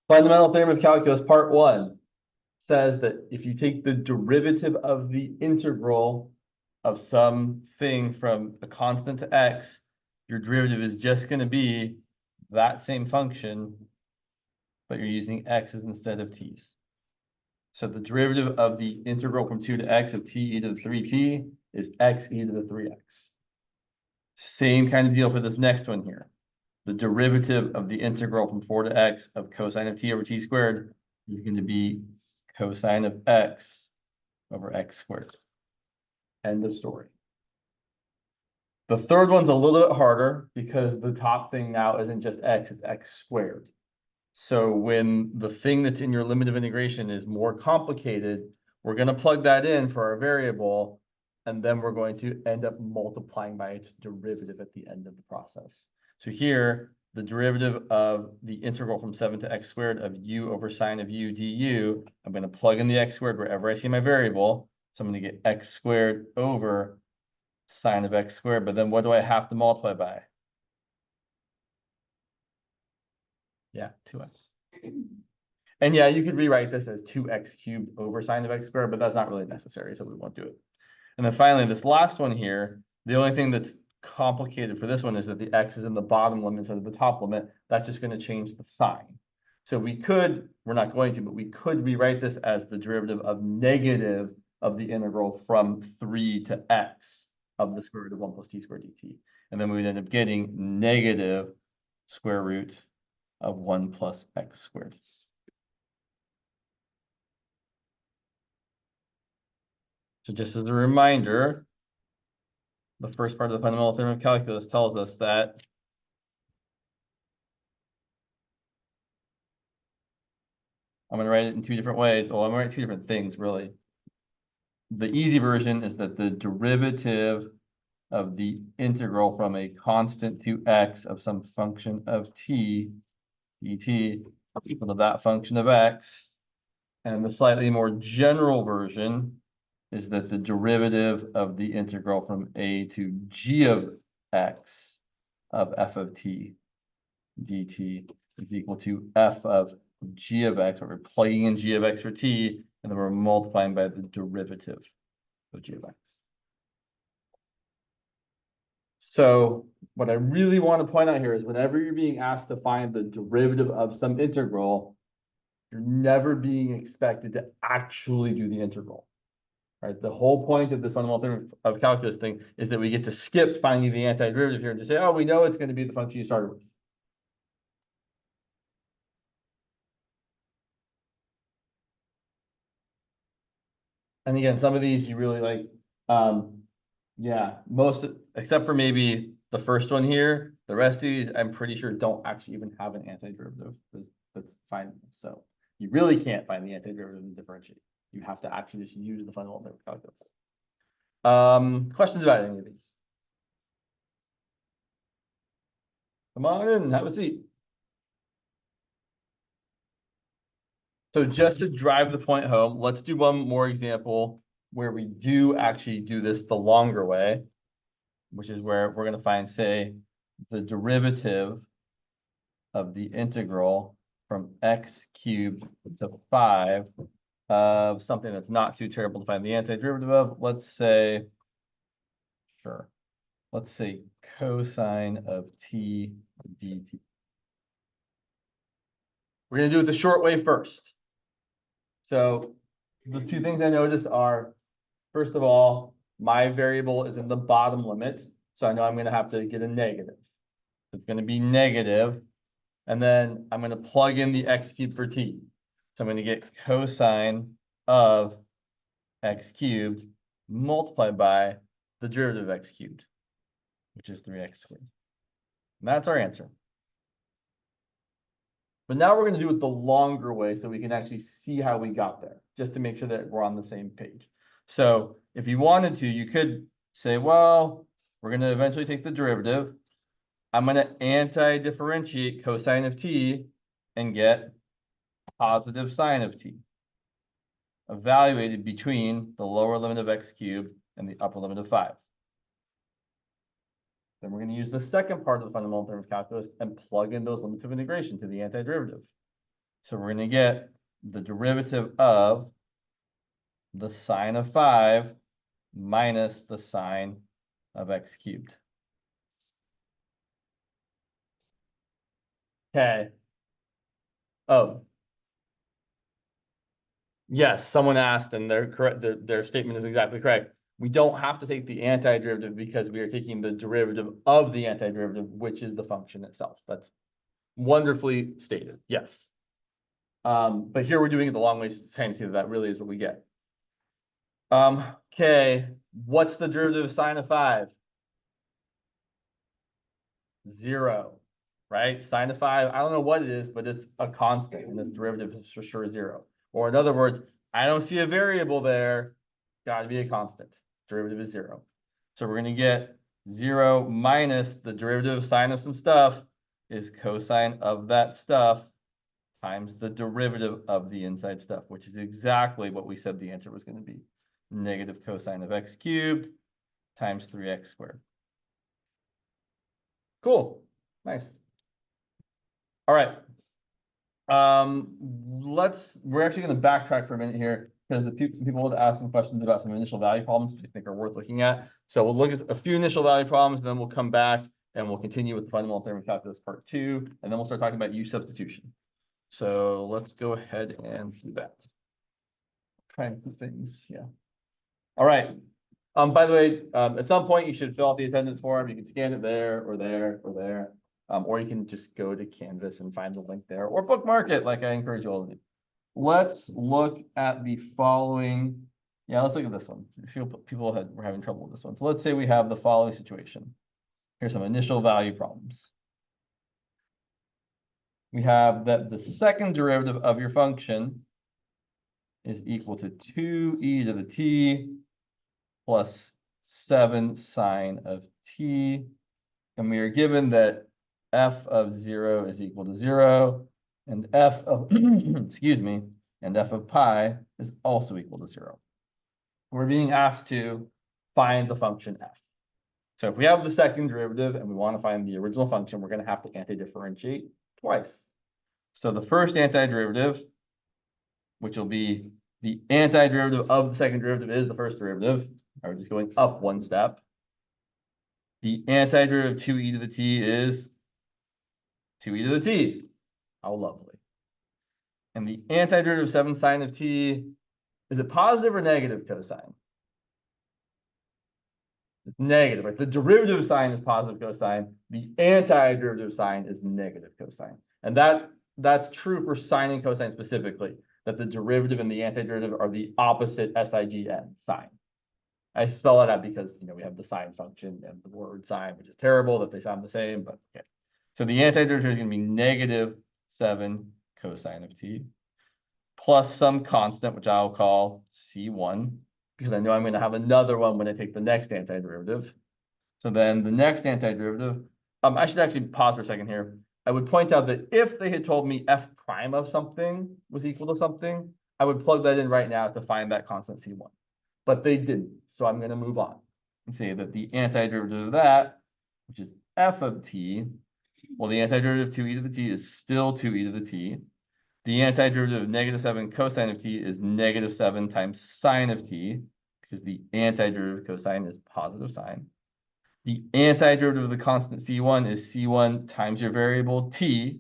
Fundamental theorem of calculus, part one, says that if you take the derivative of the integral of something from a constant to x, your derivative is just going to be that same function, but you're using x's instead of t's. So the derivative of the integral from 2 to x of t e to the 3t is x e to the 3x. Same kind of deal for this next one here. The derivative of the integral from 4 to x of cosine of t over t squared is going to be cosine of x over x squared. End of story. The third one's a little bit harder because the top thing now isn't just x, it's x squared. So when the thing that's in your limit of integration is more complicated, we're going to plug that in for our variable, and then we're going to end up multiplying by its derivative at the end of the process. So here, the derivative of the integral from 7 to x squared of u over sine of u du, I'm going to plug in the x squared wherever I see my variable. So I'm going to get x squared over sine of x squared, but then what do I have to multiply by? Yeah, 2x. And yeah, you could rewrite this as 2x cubed over sine of x squared, but that's not really necessary, so we won't do it. And then finally, this last one here, the only thing that's complicated for this one is that the x is in the bottom limit instead of the top limit. That's just going to change the sign. So we could, we're not going to, but we could rewrite this as the derivative of negative of the integral from 3 to x of the square root of 1 plus t squared dt. And then we would end up getting negative square root of 1 plus x squared. So just as a reminder, the first part of the fundamental theorem of calculus tells us that I'm going to write it in two different ways. Well, I'm going to write two different things, really. The easy version is that the derivative of the integral from a constant to x of some function of t dt equal to that function of x. And the slightly more general version is that the derivative of the integral from a to g of x of f of t dt is equal to f of g of x, where we're plugging in g of x for t, and then we're multiplying by the derivative of g of x. So what I really want to point out here is whenever you're being asked to find the derivative of some integral, you're never being expected to actually do the integral. Right? The whole point of this fundamental theorem of calculus thing is that we get to skip finding the antiderivative here and just say, oh, we know it's going to be the function you started with. And again, some of these you really like, yeah, most, except for maybe the first one here, the rest of these I'm pretty sure don't actually even have an antiderivative. That's fine. So you really can't find the antiderivative and differentiate. You have to actually just use the fundamental theorem of calculus. Questions about any of these? Come on in, have a seat. So just to drive the point home, let's do one more example where we do actually do this the longer way, which is where we're going to find, say, the derivative of the integral from x cubed to 5 of something that's not too terrible to find the antiderivative of. Let's say, sure, let's say cosine of t dt. We're going to do it the short way first. So the two things I notice are, first of all, my variable is in the bottom limit. So I know I'm going to have to get a negative. It's going to be negative. And then I'm going to plug in the x cubed for t. So I'm going to get cosine of x cubed multiplied by the derivative of x cubed, which is 3x squared. And that's our answer. But now we're going to do it the longer way so we can actually see how we got there, just to make sure that we're on the same page. So if you wanted to, you could say, well, we're going to eventually take the derivative. I'm going to anti-differentiate cosine of t and get positive sine of t, evaluated between the lower limit of x cubed and the upper limit of 5. Then we're going to use the second part of the fundamental theorem of calculus and plug in those limits of integration to the antiderivative. So we're going to get the derivative of the sine of 5 minus the sine of x cubed. Okay. Oh. Yes, someone asked, and they're correct. Their statement is exactly correct. We don't have to take the antiderivative because we are taking the derivative of the antiderivative, which is the function itself. That's wonderfully stated. Yes. But here we're doing it the long way to kind of see that that really is what we get. Okay. What's the derivative of sine of 5? 0, right? Sine of 5, I don't know what it is, but it's a constant, and its derivative is for sure 0. Or in other words, I don't see a variable there. Got to be a constant. Derivative is 0. So we're going to get 0 minus the derivative of sine of some stuff is cosine of that stuff times the derivative of the inside stuff, which is exactly what we said the answer was going to be. Negative cosine of x cubed times 3x squared. Cool. Nice. All right. We're actually going to backtrack for a minute here because some people want to ask some questions about some initial value problems which I think are worth looking at. So we'll look at a few initial value problems, and then we'll come back and we'll continue with the fundamental theorem of calculus part 2, and then we'll start talking about use substitution. So let's go ahead and do that. Try and put things, yeah. All right. By the way, at some point you should fill out the attendance form. You can scan it there or there or there. Or you can just go to Canvas and find the link there, or bookmark it, like I encourage you all to do. Let's look at the following. Yeah, let's look at this one. People were having trouble with this one. So let's say we have the following situation. Here's some initial value problems. We have that the second derivative of your function is equal to 2e to the t plus 7 sine of t. And we are given that f of 0 is equal to 0, and f of, excuse me, and f of pi is also equal to 0. We're being asked to find the function f. So if we have the second derivative and we want to find the original function, we're going to have to antidifferentiate twice. So the first antiderivative, which will be the antiderivative of the second derivative, is the first derivative. We're just going up one step. The antiderivative of 2e to the t is 2e to the t. How lovely. And the antiderivative of 7 sine of t, is it positive or negative cosine? It's negative, right? The derivative of sine is positive cosine. The antiderivative of sine is negative cosine. And that's true for sine and cosine specifically, that the derivative and the antiderivative are the opposite SIGN, sine. I spell it out because, we have the sine function and the word sine, which is terrible that they sound the same, but okay. So the antiderivative is going to be negative 7 cosine of t plus some constant, which I'll call C1, because I know I'm going to have another one when I take the next antiderivative. So then the next antiderivative, I should actually pause for a second here. I would point out that if they had told me f prime of something was equal to something, I would plug that in right now to find that constant C1. But they didn't, so I'm going to move on and say that the antiderivative of that, which is f of t, well, the antiderivative of 2e to the t is still 2e to the t. The antiderivative of negative 7 cosine of t is negative 7 times sine of t, because the antiderivative of cosine is positive sine. The antiderivative of the constant c1 is c1 times your variable t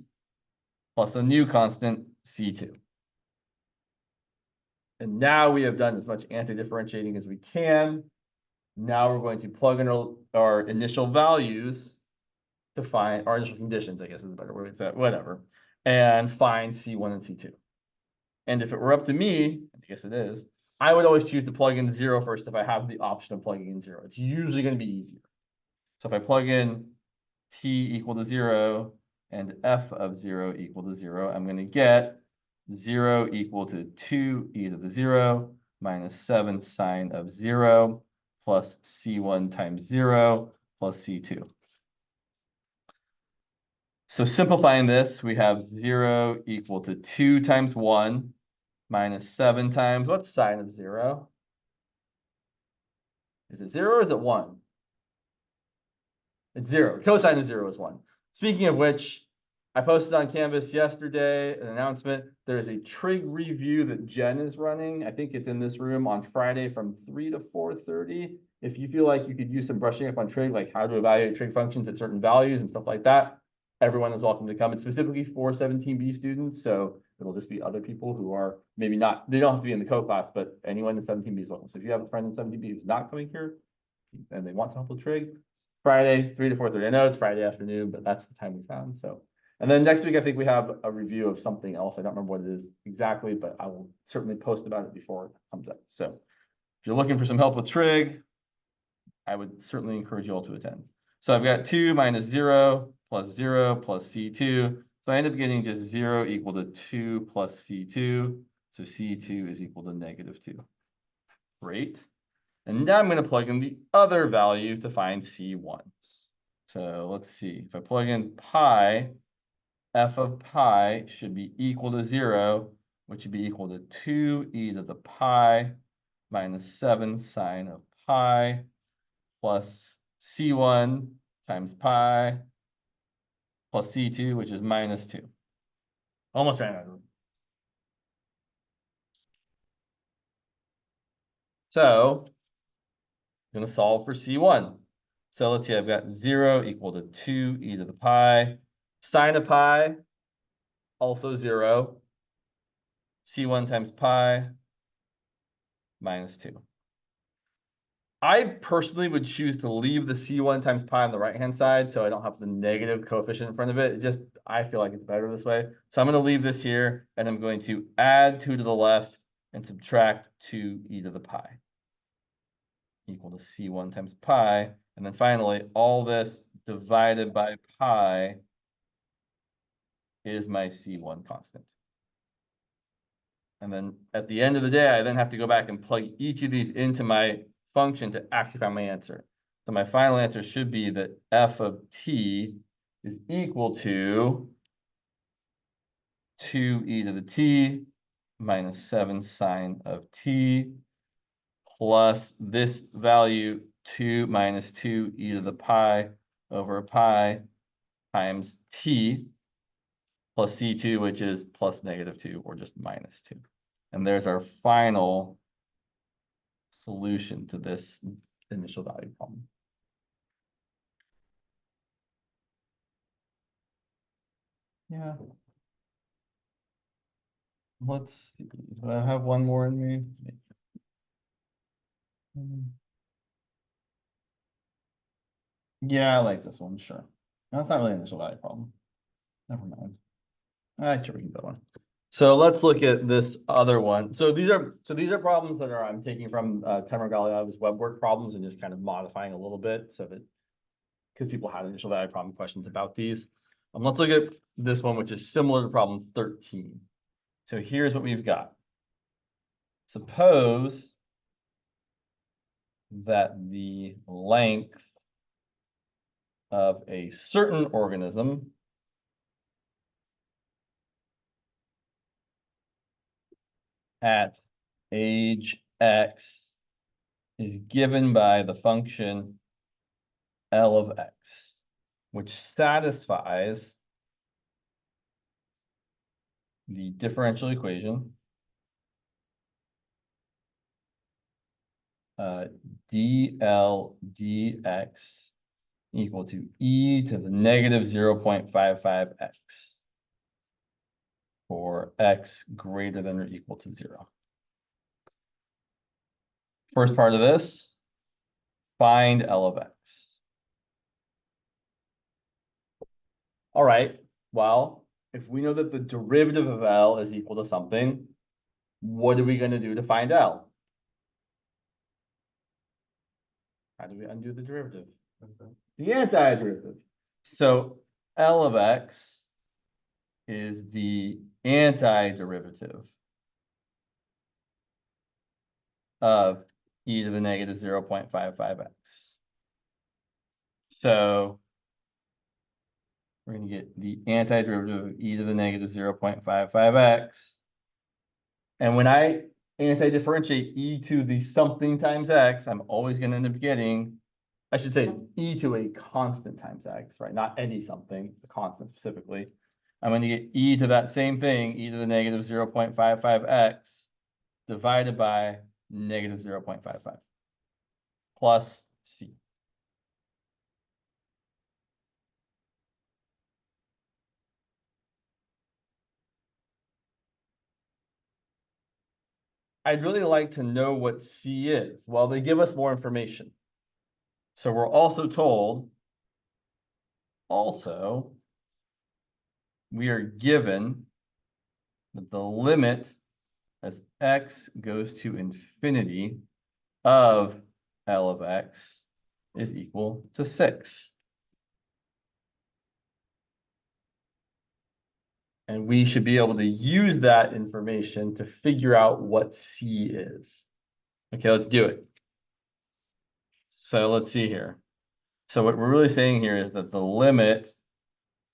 plus a new constant c2. And now we have done as much antidifferentiating as we can. Now we're going to plug in our initial values to find our initial conditions, I guess is a better word to say, whatever, and find C1 and C2. And if it were up to me, I guess it is, I would always choose to plug in 0 first if I have the option of plugging in 0. It's usually going to be easier. So if I plug in t equal to 0 and f of 0 equal to 0, I'm going to get 0 equal to 2e to the 0 minus 7 sine of 0 plus c1 times 0 plus c2. So simplifying this, we have 0 equal to 2 times 1 minus 7 times, what's sine of 0? Is it 0 or is it 1? It's 0. Cosine of 0 is 1. Speaking of which, I posted on Canvas yesterday an announcement. There is a trig review that Jen is running. I think it's in this room on Friday from 3 to 4:30. If you feel like you could use some brushing up on trig, like how to evaluate trig functions at certain values and stuff like that, everyone is welcome to come. It's specifically for 17B students, so it'll just be other people who are maybe not, they don't have to be in the co-class, but anyone in 17B is welcome. So if you have a friend in 17B who's not coming here and they want some help with trig, Friday, 3 to 4:30. I know it's Friday afternoon, but that's the time we found. So, and then next week, I think we have a review of something else. I don't remember what it is exactly, but I will certainly post about it before it comes up. So if you're looking for some help with trig, I would certainly encourage you all to attend. So I've got 2 minus 0 plus 0 plus C2. So I end up getting just 0 equal to 2 plus C2. So C2 is equal to -2. Great. And now I'm going to plug in the other value to find C1. So let's see. If I plug in pi, f of pi should be equal to 0, which would be equal to 2e to the pi minus 7 sine of pi plus C1 times pi plus C2, which is -2. Almost ran out of room. So I'm going to solve for C1. So let's see, I've got 0 equal to 2e to the pi. Sine of pi, also 0. C1 times pi minus 2. I personally would choose to leave the C1 times pi on the right-hand side so I don't have the negative coefficient in front of it. I feel like it's better this way. So I'm going to leave this here, and I'm going to add 2 to the left and subtract 2e to the pi equal to C1 times pi. And then finally, all this divided by pi is my C1 constant. And then at the end of the day, I then have to go back and plug each of these into my function to actually find my answer. So my final answer should be that f of t is equal to 2e to the t minus 7 sine of t plus this value 2 minus 2e to the pi over pi times t plus C2, which is plus -2 or just -2. And there's our final solution to this initial value problem. Yeah. Let's see. Do I have one more in me? Yeah, I like this one, sure. That's not really an initial value problem. Never mind. Sure, we can go on. So let's look at this other one. So these are problems that I'm taking from Tamer Galiev's web work problems and just kind of modifying a little bit so that because people had initial value problem questions about these. Let's look at this one, which is similar to problem 13. So here's what we've got. Suppose that the length of a certain organism at age x is given by the function L of x, which satisfies the differential equation dl dx equal to e to the -0.55x for x greater than or equal to 0. First part of this, find L of x. All right, well, if we know that the derivative of L is equal to something, what are we going to do to find L? How do we undo the derivative? The antiderivative. So L of x is the antiderivative of e to the -0.55x. So we're going to get the antiderivative of e to the -0.55x. And when I anti-differentiate e to the something times x, I'm always going to end up getting, I should say, e to a constant times x, right? Not any something, a constant specifically. I'm going to get e to that same thing, e to the negative 0.55x divided by negative 0.55 plus c. I'd really like to know what c is. Well, they give us more information. So we're also told, we are given that the limit as x goes to infinity of L of x is equal to 6. And we should be able to use that information to figure out what c is. Okay, let's do it. So let's see here. So what we're really saying here is that the limit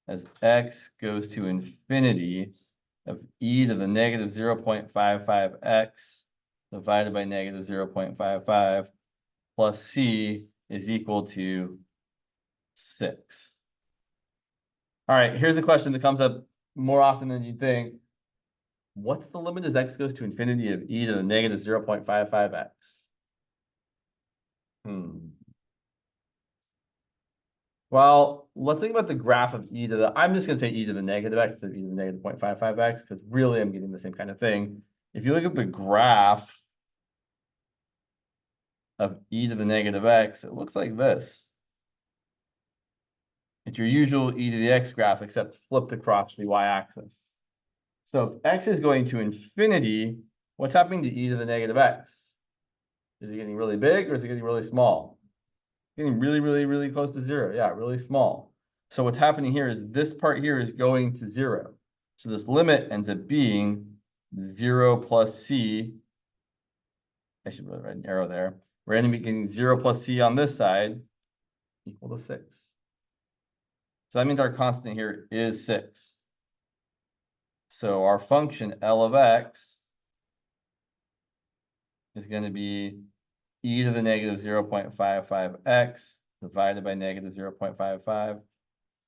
as x goes to infinity of e to the negative 0.55x divided by negative 0.55 plus c is equal to 6. All right, here's a question that comes up more often than you'd think. What's the limit as x goes to infinity of e to the negative 0.55x? Well, let's think about the graph of e to the, I'm just going to say e to the negative x to e to the negative 0.55x, because really I'm getting the same kind of thing. If you look at the graph of e to the negative x, it looks like this. It's your usual e to the x graph, except flipped across the y-axis. So if x is going to infinity, what's happening to e to the negative x? Is it getting really big or is it getting really small? Getting really, really, really close to 0. Yeah, really small. So what's happening here is this part here is going to 0. So this limit ends up being 0 plus c. I should really write an arrow there. We're going to be getting 0 plus c on this side equal to 6. So that means our constant here is 6. So our function L of x is going to be e to the negative 0.55x divided by negative 0.55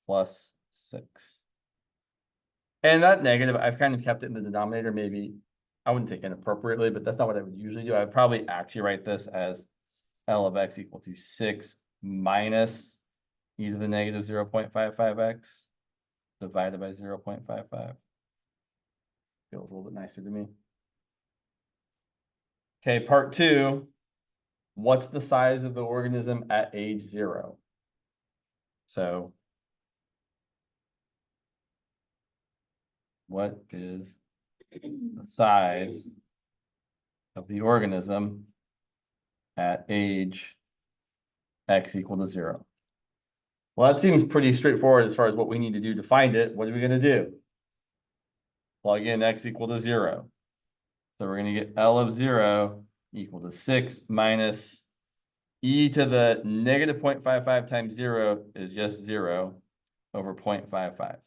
plus 6. And that negative, I've kind of kept it in the denominator, maybe, I wouldn't say inappropriately, but that's not what I would usually do. I would probably actually write this as L of x equal to 6 minus e to the negative 0.55x divided by 0.55. Feels a little bit nicer to me. Okay, part 2. What's the size of the organism at age 0? So what is the size of the organism at age x equal to 0? Well, that seems pretty straightforward as far as what we need to do to find it. What are we going to do? Plug in x equal to 0. So we're going to get L of 0 equal to 6 minus e to the negative 0.55 times 0 is just 0 over 0.55.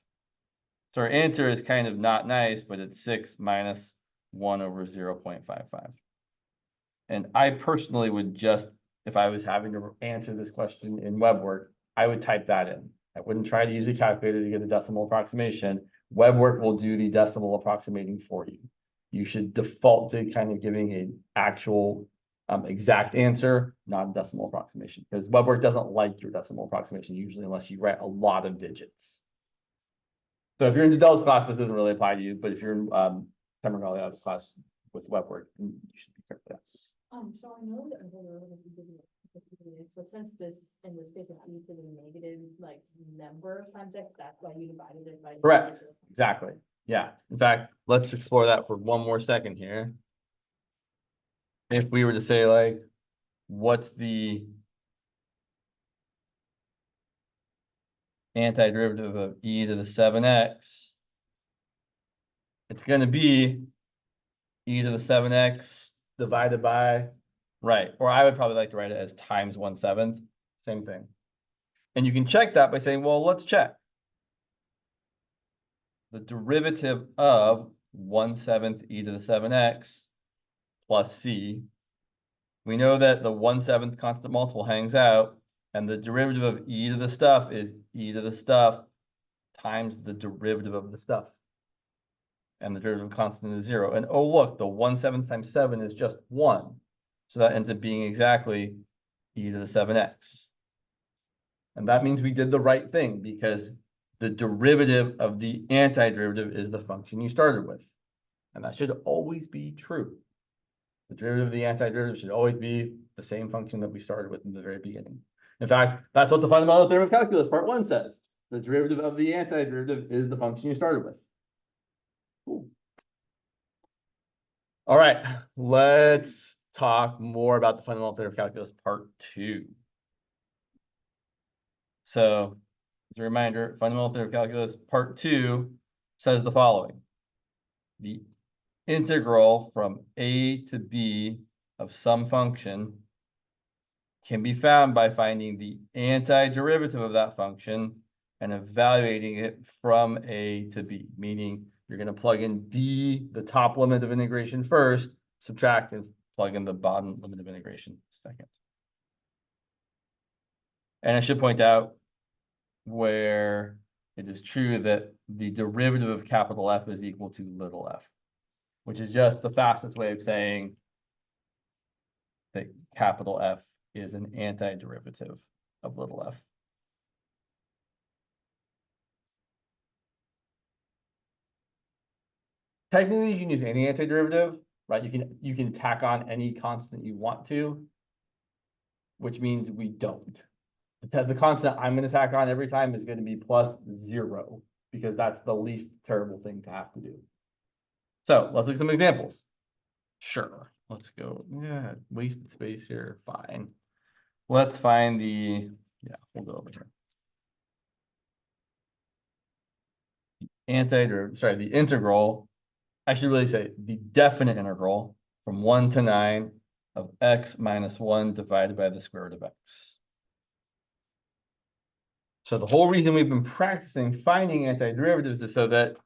So our answer is kind of not nice, but it's 6 minus 1 over 0.55. And I personally would just, if I was having to answer this question in WebWork, I would type that in. I wouldn't try to use a calculator to get a decimal approximation. WebWork will do the decimal approximating for you. You should default to kind of giving an actual exact answer, not a decimal approximation, because WebWork doesn't like your decimal approximation usually unless you write a lot of digits. So if you're in Adele's class, this doesn't really apply to you, but if you're in Temergalia's class with WebWork, you should be careful. So I know that so since this in this case of e to the negative like number context, that's why you divided it by Correct. Exactly. Yeah. In fact, let's explore that for one more second here. If we were to say like, what's the antiderivative of e to the 7x? It's going to be e to the 7x divided by, right, or I would probably like to write it as times 1/7, same thing. And you can check that by saying, well, let's check. The derivative of 1/7 e to the 7x plus c. We know that the 1/7 constant multiple hangs out, and the derivative of e to the stuff is e to the stuff times the derivative of the stuff. And the derivative constant is 0. And oh, look, the 1/7 times 7 is just 1. So that ends up being exactly e to the 7x. And that means we did the right thing because the derivative of the antiderivative is the function you started with. And that should always be true. The derivative of the antiderivative should always be the same function that we started with in the very beginning. In fact, that's what the fundamental theorem of calculus part 1 says. The derivative of the antiderivative is the function you started with. Cool. All right, let's talk more about the fundamental theorem of calculus part 2. So, as a reminder, fundamental theorem of calculus part 2 says the following. The integral from a to b of some function can be found by finding the antiderivative of that function and evaluating it from a to b, meaning you're going to plug in b, the top limit of integration first, subtract and plug in the bottom limit of integration second. And I should point out where it is true that the derivative of capital F is equal to little f, which is just the fastest way of saying that capital F is an antiderivative of little f. Technically, you can use any antiderivative, right? You can tack on any constant you want to, which means we don't. The constant I'm going to tack on every time is going to be +0 because that's the least terrible thing to have to do. So let's look at some examples. Sure, let's go. Yeah, wasted space here. Fine. Let's find the, we'll go over here. The integral, I should really say the definite integral from 1 to 9 of x minus 1 divided by the square root of x. So the whole reason we've been practicing finding antiderivatives is so that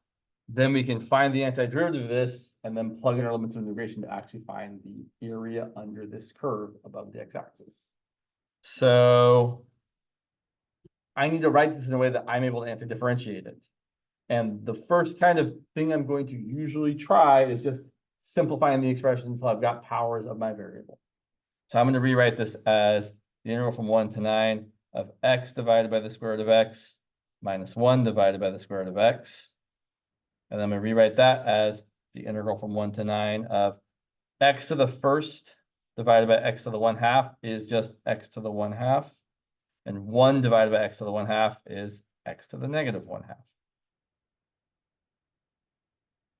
then we can find the antiderivative of this and then plug in our limits of integration to actually find the area under this curve above the x-axis. So I need to write this in a way that I'm able to antidifferentiate it. And the first kind of thing I'm going to usually try is just simplifying the expression until I've got powers of my variable. So I'm going to rewrite this as the integral from 1 to 9 of x divided by the square root of x minus 1 divided by the square root of x. And then I'm going to rewrite that as the integral from 1 to 9 of x to the first divided by x to the 1/2 is just x to the 1/2. And 1 divided by x to the 1/2 is x to the negative 1/2.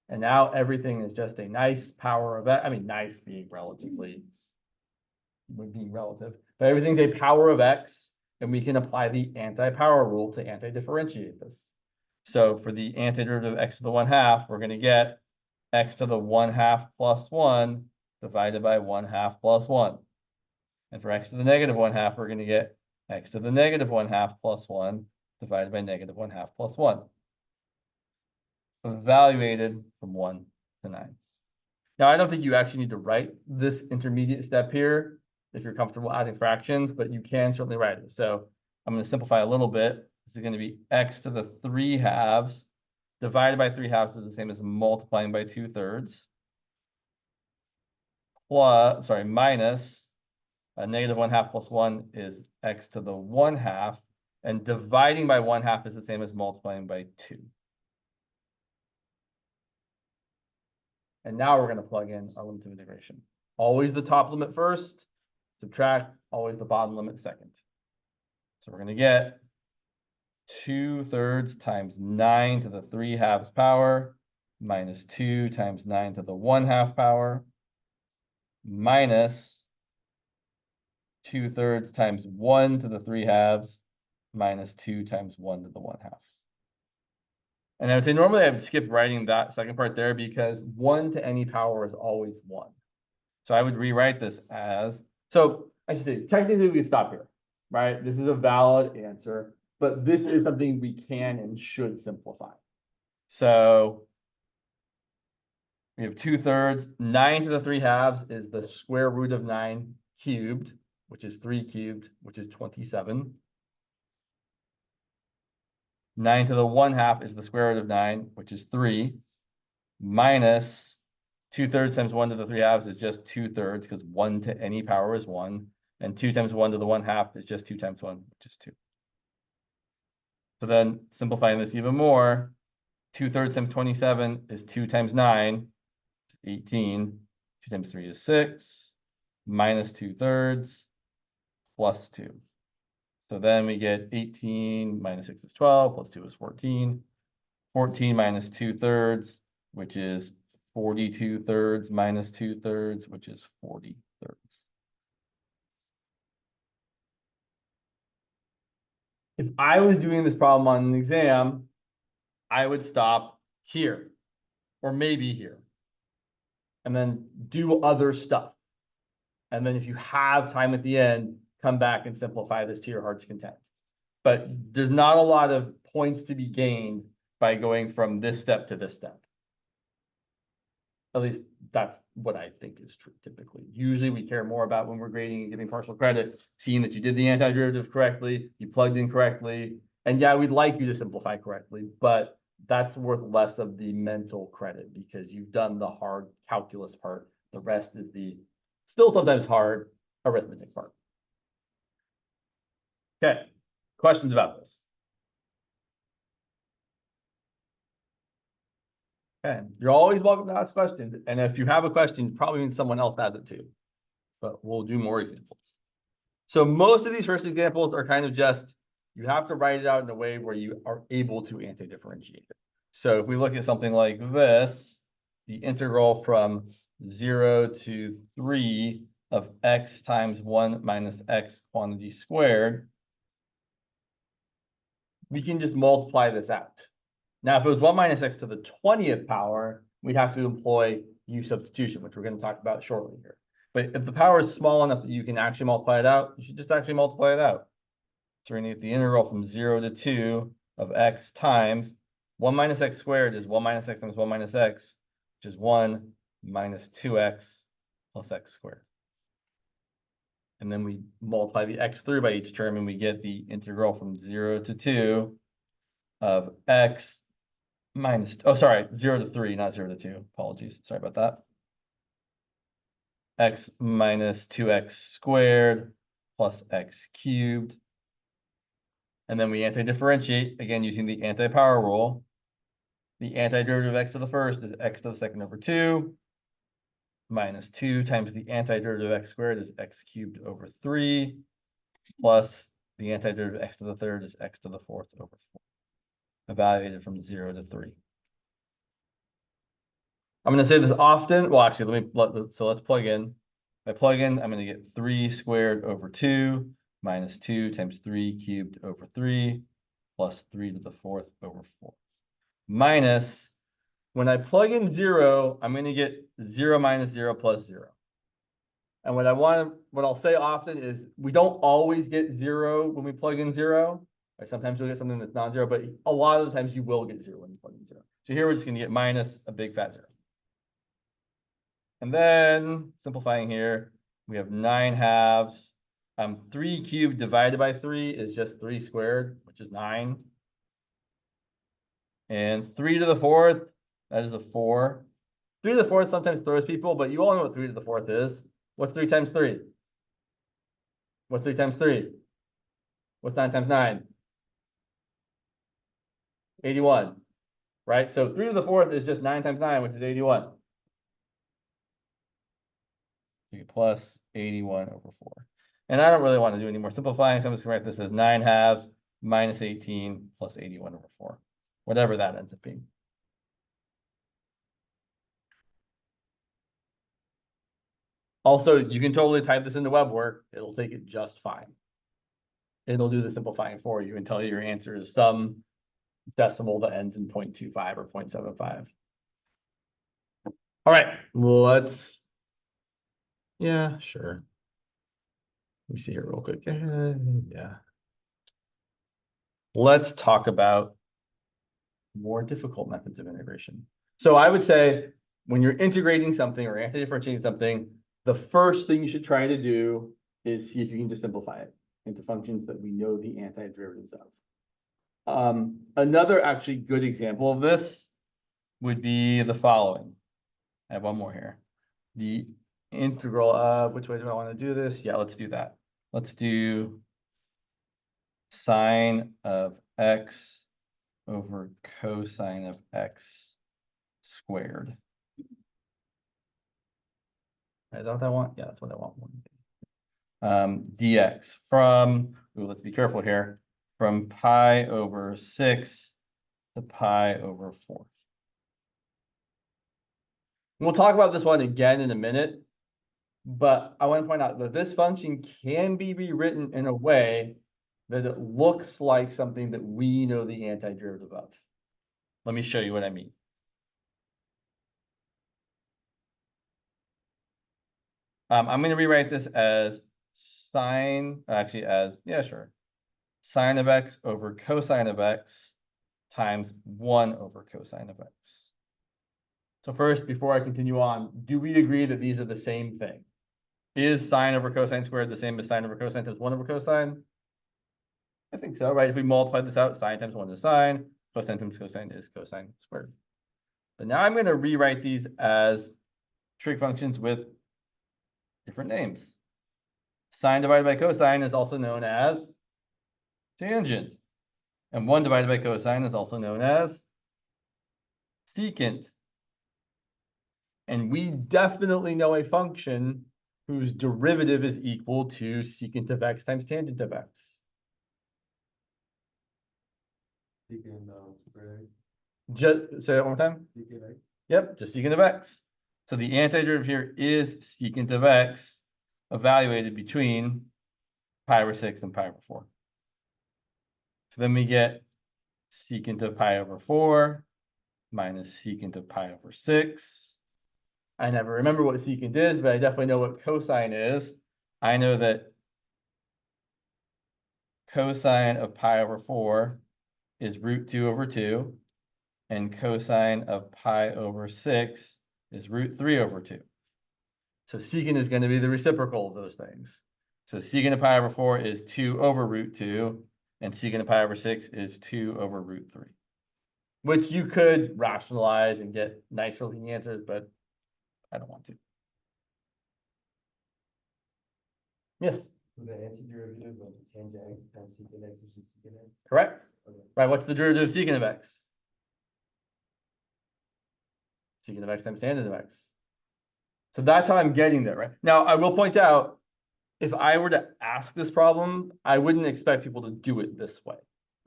And now everything is just a nice power of x. I mean, nice being relatively, being relative, but everything's a power of x, and we can apply the anti-power rule to anti-differentiate this. So for the antiderivative of x to the 1/2, we're going to get x to the 1/2 plus 1 divided by 1/2 plus 1. And for x to the negative 1/2, we're going to get x to the negative 1/2 plus 1 divided by negative 1/2 plus 1. Evaluated from 1 to 9. Now, I don't think you actually need to write this intermediate step here if you're comfortable adding fractions, but you can certainly write it. So I'm going to simplify a little bit. This is going to be x to the 3/2 divided by 3/2 is the same as multiplying by 2/3 minus a negative 1/2 plus 1 is x to the 1/2, and dividing by 1/2 is the same as multiplying by 2. And now we're going to plug in our limit of integration. Always the top limit first, subtract, always the bottom limit second. So we're going to get 2/3 times 9 to the 3/2 power minus 2 times 9 to the 1/2 power minus 2/3 times 1 to the 3/2 minus 2 times 1 to the 1/2. And I would say normally I would skip writing that second part there because 1 to any power is always 1. So I would rewrite this as, so I should say, technically we stop here, right? This is a valid answer, but this is something we can and should simplify. So we have 2/3, 9 to the 3/2 is the square root of 9 cubed, which is 3 cubed, which is 27. 9 to the 1/2 is the square root of 9, which is 3, minus 2/3 times 1 to the 3/2 is just 2/3, because 1 to any power is 1, and 2 times 1 to the 1/2 is just 2 times 1, which is 2. So then, simplifying this even more, 2/3 times 27 is 2 times 9, 18. 2 times 3 is 6, minus 2/3, plus 2. So then we get 18 minus 6 is 12, plus 2 is 14. 14 minus 2/3, which is 42/3 minus 2/3, which is 40/3. If I was doing this problem on an exam, I would stop here, or maybe here, and then do other stuff. And then if you have time at the end, come back and simplify this to your heart's content. But there's not a lot of points to be gained by going from this step to this step. At least that's what I think is true typically. Usually we care more about when we're grading and giving partial credit, seeing that you did the antiderivative correctly, you plugged in correctly. And yeah, we'd like you to simplify correctly, but that's worth less of the mental credit because you've done the hard calculus part. The rest is the still sometimes hard arithmetic part. Okay, questions about this? Okay, you're always welcome to ask questions. And if you have a question, probably means someone else has it too. But we'll do more examples. So most of these first examples are kind of just, you have to write it out in a way where you are able to anti-differentiate it. So if we look at something like this, the integral from 0 to 3 of x times 1 minus x quantity squared, we can just multiply this out. Now, if it was 1 minus x to the 20th power, we'd have to employ U substitution, which we're going to talk about shortly here. But if the power is small enough that you can actually multiply it out, you should just actually multiply it out. So we're going to get the integral from 0 to 2 of x times 1 minus x squared is 1 minus x times 1 minus x, which is 1 minus 2x plus x squared. And then we multiply the x through by each term, and we get the integral from 0 to 2 of x minus, 0 to 3, not 0 to 2. Apologies. Sorry about that. X minus 2x squared plus x cubed. And then we anti-differentiate, again, using the anti-power rule. The antiderivative of x to the first is x to the second over 2. Minus 2 times the antiderivative of x squared is x cubed over 3. Plus the antiderivative of x to the third is x to the fourth over 4. Evaluated from 0 to 3. I'm going to say this often. Well, actually, let's plug in. If I plug in, I'm going to get 3 squared over 2 minus 2 times 3 cubed over 3 plus 3 to the fourth over 4. Minus, when I plug in 0, I'm going to get 0 minus 0 plus 0. And what I'll say often is we don't always get 0 when we plug in 0. Right? Sometimes you'll get something that's non-zero, but a lot of the times you will get 0 when you plug in 0. So here we're just going to get minus a big fat 0. And then simplifying here, we have 9/2. 3 cubed divided by 3 is just 3 squared, which is 9. And 3 to the fourth, that is a 4. 3 to the fourth sometimes throws people, but you all know what 3 to the fourth is. What's 3 times 3? What's 3 times 3? What's 9 times 9? 81, right? So 3 to the fourth is just 9 times 9, which is 81. You get plus 81 over 4. And I don't really want to do any more simplifying, so I'm just going to write this as 9/2 minus 18 plus 81 over 4. Whatever that ends up being. Also, you can totally type this into WebWork. It'll take it just fine. It'll do the simplifying for you and tell you your answer is some decimal that ends in 0.25 or 0.75. All right, yeah, sure. Let me see here real quick. Yeah. Let's talk about more difficult methods of integration. So I would say when you're integrating something or anti-differentiating something, the first thing you should try to do is see if you can just simplify it into functions that we know the antiderivatives Another actually good example of this would be the following. I have one more here. The integral of, which way do I want to do this? Yeah, let's do that. Let's do sine of x over cosine of x squared. Is that what I want? Yeah, that's what I want. Dx from, ooh, let's be careful here, from pi over 6 to pi over 4. We'll talk about this one again in a minute, but I want to point out that this function can be rewritten in a way that it looks like something that we know the antiderivative of. Let me show you what I mean. I'm going to rewrite this as sine, actually as, yeah, sure. Sine of x over cosine of x times 1 over cosine of x. So first, before I continue on, do we agree that these are the same thing? Is sine over cosine squared the same as sine over cosine times 1 over cosine? I think so, right? If we multiply this out, sine times 1 is sine, cosine times cosine is cosine squared. But now I'm going to rewrite these as trig functions with different names. Sine divided by cosine is also known as tangent. And 1 divided by cosine is also known as secant. And we definitely know a function whose derivative is equal to secant of x times tangent of x. Secant squared. Just say that one more time. Secant x. Yep, just secant of x. So the antiderivative here is secant of x evaluated between pi over 6 and pi over 4. So then we get secant of pi over 4 minus secant of pi over 6. I never remember what secant is, but I definitely know what cosine is. I know that cosine of pi over 4 is root 2 over 2, and cosine of pi over 6 is root 3 over 2. So secant is going to be the reciprocal of those things. So secant of pi over 4 is 2 over root 2, and secant of pi over 6 is 2 over root 3. Which you could rationalize and get nice looking answers, but I don't want to. Yes? So the antiderivative of tangent x times secant x is just secant x? Correct? Okay. Right, what's the derivative of secant of x? Secant of x times tangent of x. So that's how I'm getting there, right? Now, I will point out, if I were to ask this problem, I wouldn't expect people to do it this way.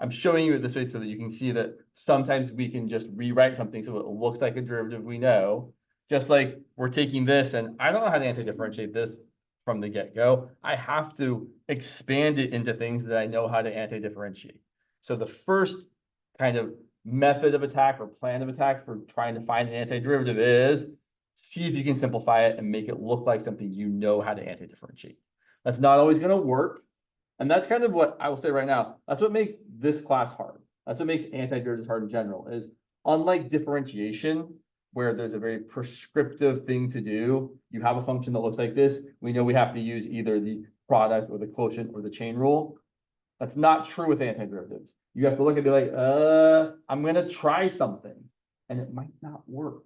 I'm showing you it this way so that you can see that sometimes we can just rewrite something so it looks like a derivative we know. Just like we're taking this, and I don't know how to anti-differentiate this from the get-go. I have to expand it into things that I know how to anti-differentiate. So the first kind of method of attack or plan of attack for trying to find an antiderivative is see if you can simplify it and make it look like something you know how to anti-differentiate. That's not always going to work. And that's kind of what I will say right now. That's what makes this class hard. That's what makes antiderivatives hard in general, is unlike differentiation, where there's a very prescriptive thing to do. You have a function that looks like this. We know we have to use either the product or the quotient or the chain rule. That's not true with antiderivatives. You have to look and be like, I'm going to try something and it might not work.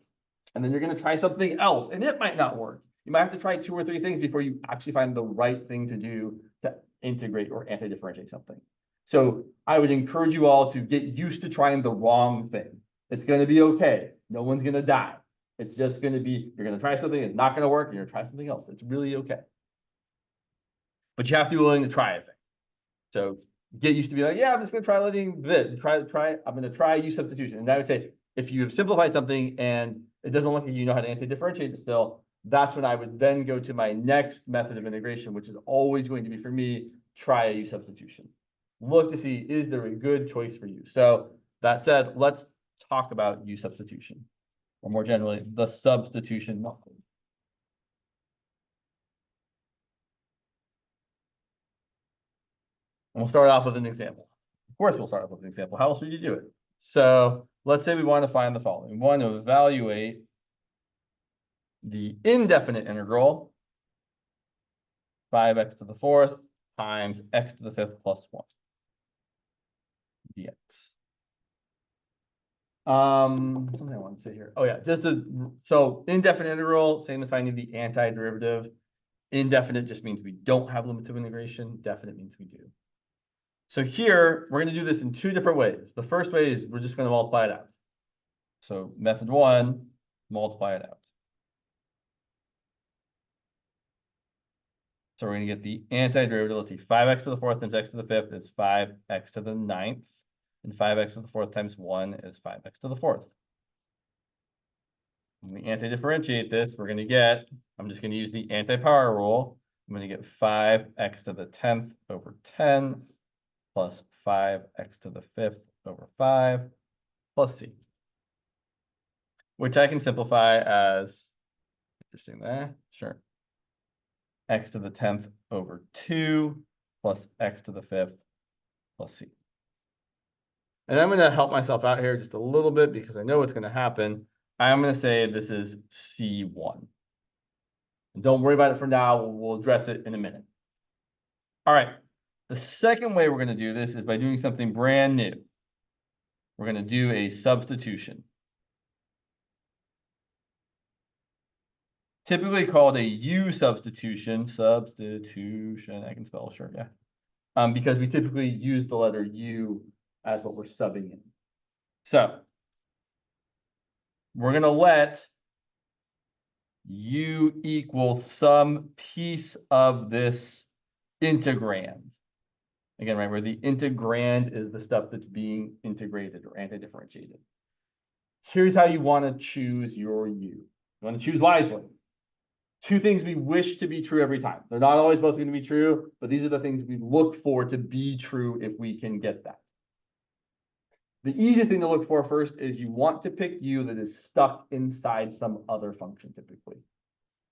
And then you're going to try something else and it might not work. You might have to try 2 or 3 things before you actually find the right thing to do to integrate or anti-differentiate something. So I would encourage you all to get used to trying the wrong thing. It's going to be okay. No one's going to die. It's just going to be, you're going to try something, it's not going to work, and you're going to try something else. It's really okay. But you have to be willing to try a thing. So get used to be like, yeah, I'm just going to try letting this, I'm going to try use substitution. And I would say, if you have simplified something and it doesn't look like you know how to anti-differentiate it still, that's when I would then go to my next method of integration, which is always going to be, for me, try a U substitution. Look to see, is there a good choice for you? So that said, let's talk about U substitution, or more generally, the substitution method. And we'll start off with an example. Of course, we'll start off with an example. How else would you do it? So let's say we want to find the following. We want to evaluate the indefinite integral 5x to the 4th times x to the 5th plus 1 dx. Something I want to say here. Oh yeah, so indefinite integral, same as finding the antiderivative. Indefinite just means we don't have limits of integration. Definite means we do. So here, we're going to do this in two different ways. The first way is we're just going to multiply it out. So method one, multiply it out. So we're going to get the antiderivative. Let's see, 5x to the fourth times x to the fifth is 5x to the ninth. And 5x to the fourth times 1 is 5x to the fourth. When we anti-differentiate this, we're going to get, I'm just going to use the anti-power rule. I'm going to get 5x to the 10th over 10 plus 5x to the 5th over 5 plus c. Which I can simplify as, interesting there, sure. X to the 10th over 2 plus x to the 5th plus c. And I'm going to help myself out here just a little bit because I know what's going to happen. I'm going to say this is C1. And don't worry about it for now. We'll address it in a minute. All right. The second way we're going to do this is by doing something brand new. We're going to do a substitution. Typically called a U substitution. Substitution. I can spell, sure, yeah. Because we typically use the letter U as what we're subbing in. So we're going to let U equal some piece of this integrand. Again, right, where the integrand is the stuff that's being integrated or anti-differentiated. Here's how you want to choose your U. You want to choose wisely. Two things we wish to be true every time. They're not always both going to be true, but these are the things we look for to be true if we can get that. The easiest thing to look for first is you want to pick U that is stuck inside some other function typically.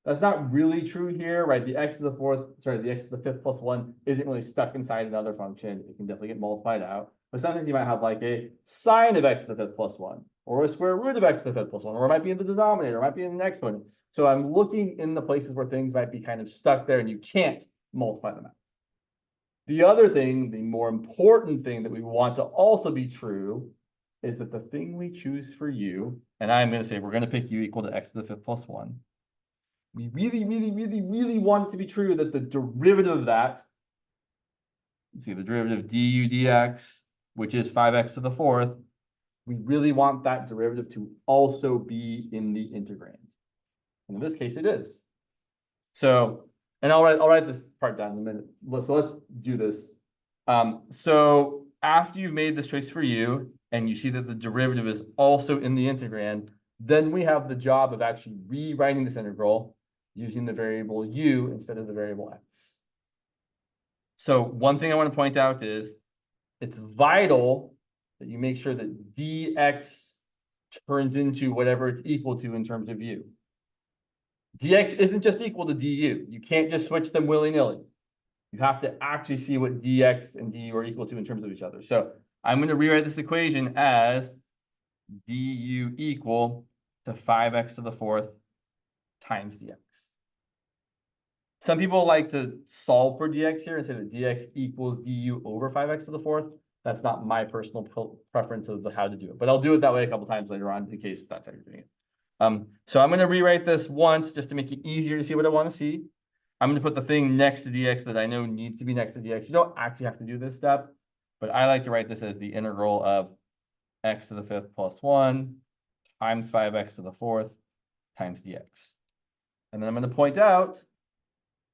That's not really true here, right? The x to the fourth, sorry, the x to the fifth plus 1 isn't really stuck inside another function. It can definitely get multiplied out. But sometimes you might have like a sine of x to the fifth plus 1, or a square root of x to the fifth plus 1, or it might be in the denominator, or it might be in the exponent. So I'm looking in the places where things might be kind of stuck there and you can't multiply them out. The other thing, the more important thing that we want to also be true is that the thing we choose for U, and I'm going to say we're going to pick U equal to x to the fifth plus 1. We really want it to be true that the derivative of that, let's see, the derivative du dx, which is 5x to the fourth, we really want that derivative to also be in the integrand. And in this case, it is. So, and I'll write this part down in a minute. So let's do this. So after you've made this choice for U, and you see that the derivative is also in the integrand, then we have the job of actually rewriting this integral using the variable U instead of the variable x. So one thing I want to point out is it's vital that you make sure that dx turns into whatever it's equal to in terms of U. Dx isn't just equal to du. You can't just switch them willy-nilly. You have to actually see what dx and du are equal to in terms of each other. So I'm going to rewrite this equation as du equal to 5x to the fourth times dx. Some people like to solve for dx here and say that dx equals du over 5x to the fourth. That's not my personal preference of how to do it, but I'll do it that way a couple times later on in case that's how you're doing it. So I'm going to rewrite this once just to make it easier to see what I want to see. I'm going to put the thing next to dx that I know needs to be next to dx. You don't actually have to do this step, but I like to write this as the integral of x to the fifth plus 1 times 5x to the fourth times dx. And then I'm going to point out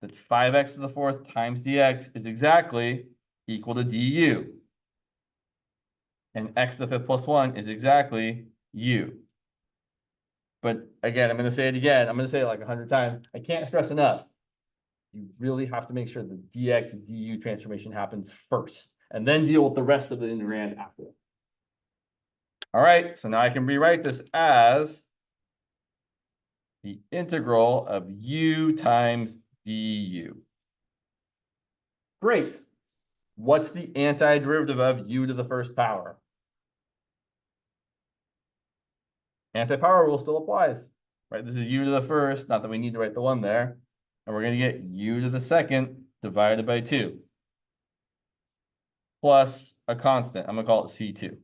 that 5x to the fourth times dx is exactly equal to du. And x to the fifth plus 1 is exactly u. But again, I'm going to say it again. I'm going to say it like 100 times. I can't stress enough. You really have to make sure the dx du transformation happens first, and then deal with the rest of the integrand after it. All right, so now I can rewrite this as the integral of u times du. Great. What's the antiderivative of u to the first power? Anti-power rule still applies, right? This is u to the first, not that we need to write the 1 there. And we're going to get u to the second divided by 2. plus a constant. I'm gonna call it C2.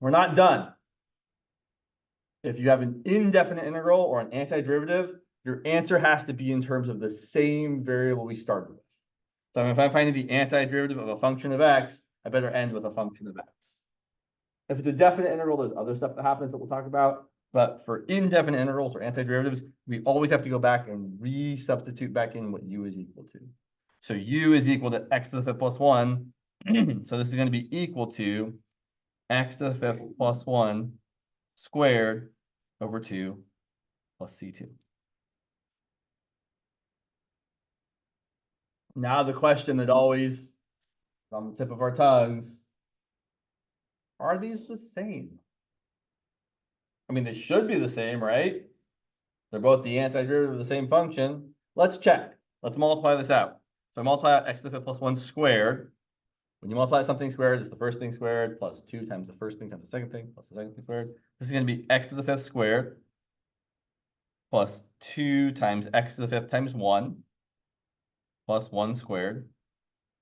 We're not done. If you have an indefinite integral or an antiderivative, your answer has to be in terms of the same variable we started with. So if I'm finding the antiderivative of a function of x, I better end with a function of x. If it's a definite integral, there's other stuff that happens that we'll talk about. But for indefinite integrals or antiderivatives, we always have to go back and re-substitute back in what u is equal to. So u is equal to x to the fifth plus 1. So this is going to be equal to x to the fifth plus 1 squared over 2 plus c2. Now the question that always is on the tip of our tongues, are these the same? I mean, they should be the same, right? They're both the antiderivative of the same function. Let's check. Let's multiply this out. So I multiply out x to the fifth plus 1 squared. When you multiply something squared, it's the first thing squared plus 2 times the first thing times the second thing plus the second thing squared. This is going to be x to the fifth squared plus 2 times x to the fifth times 1 plus 1 squared,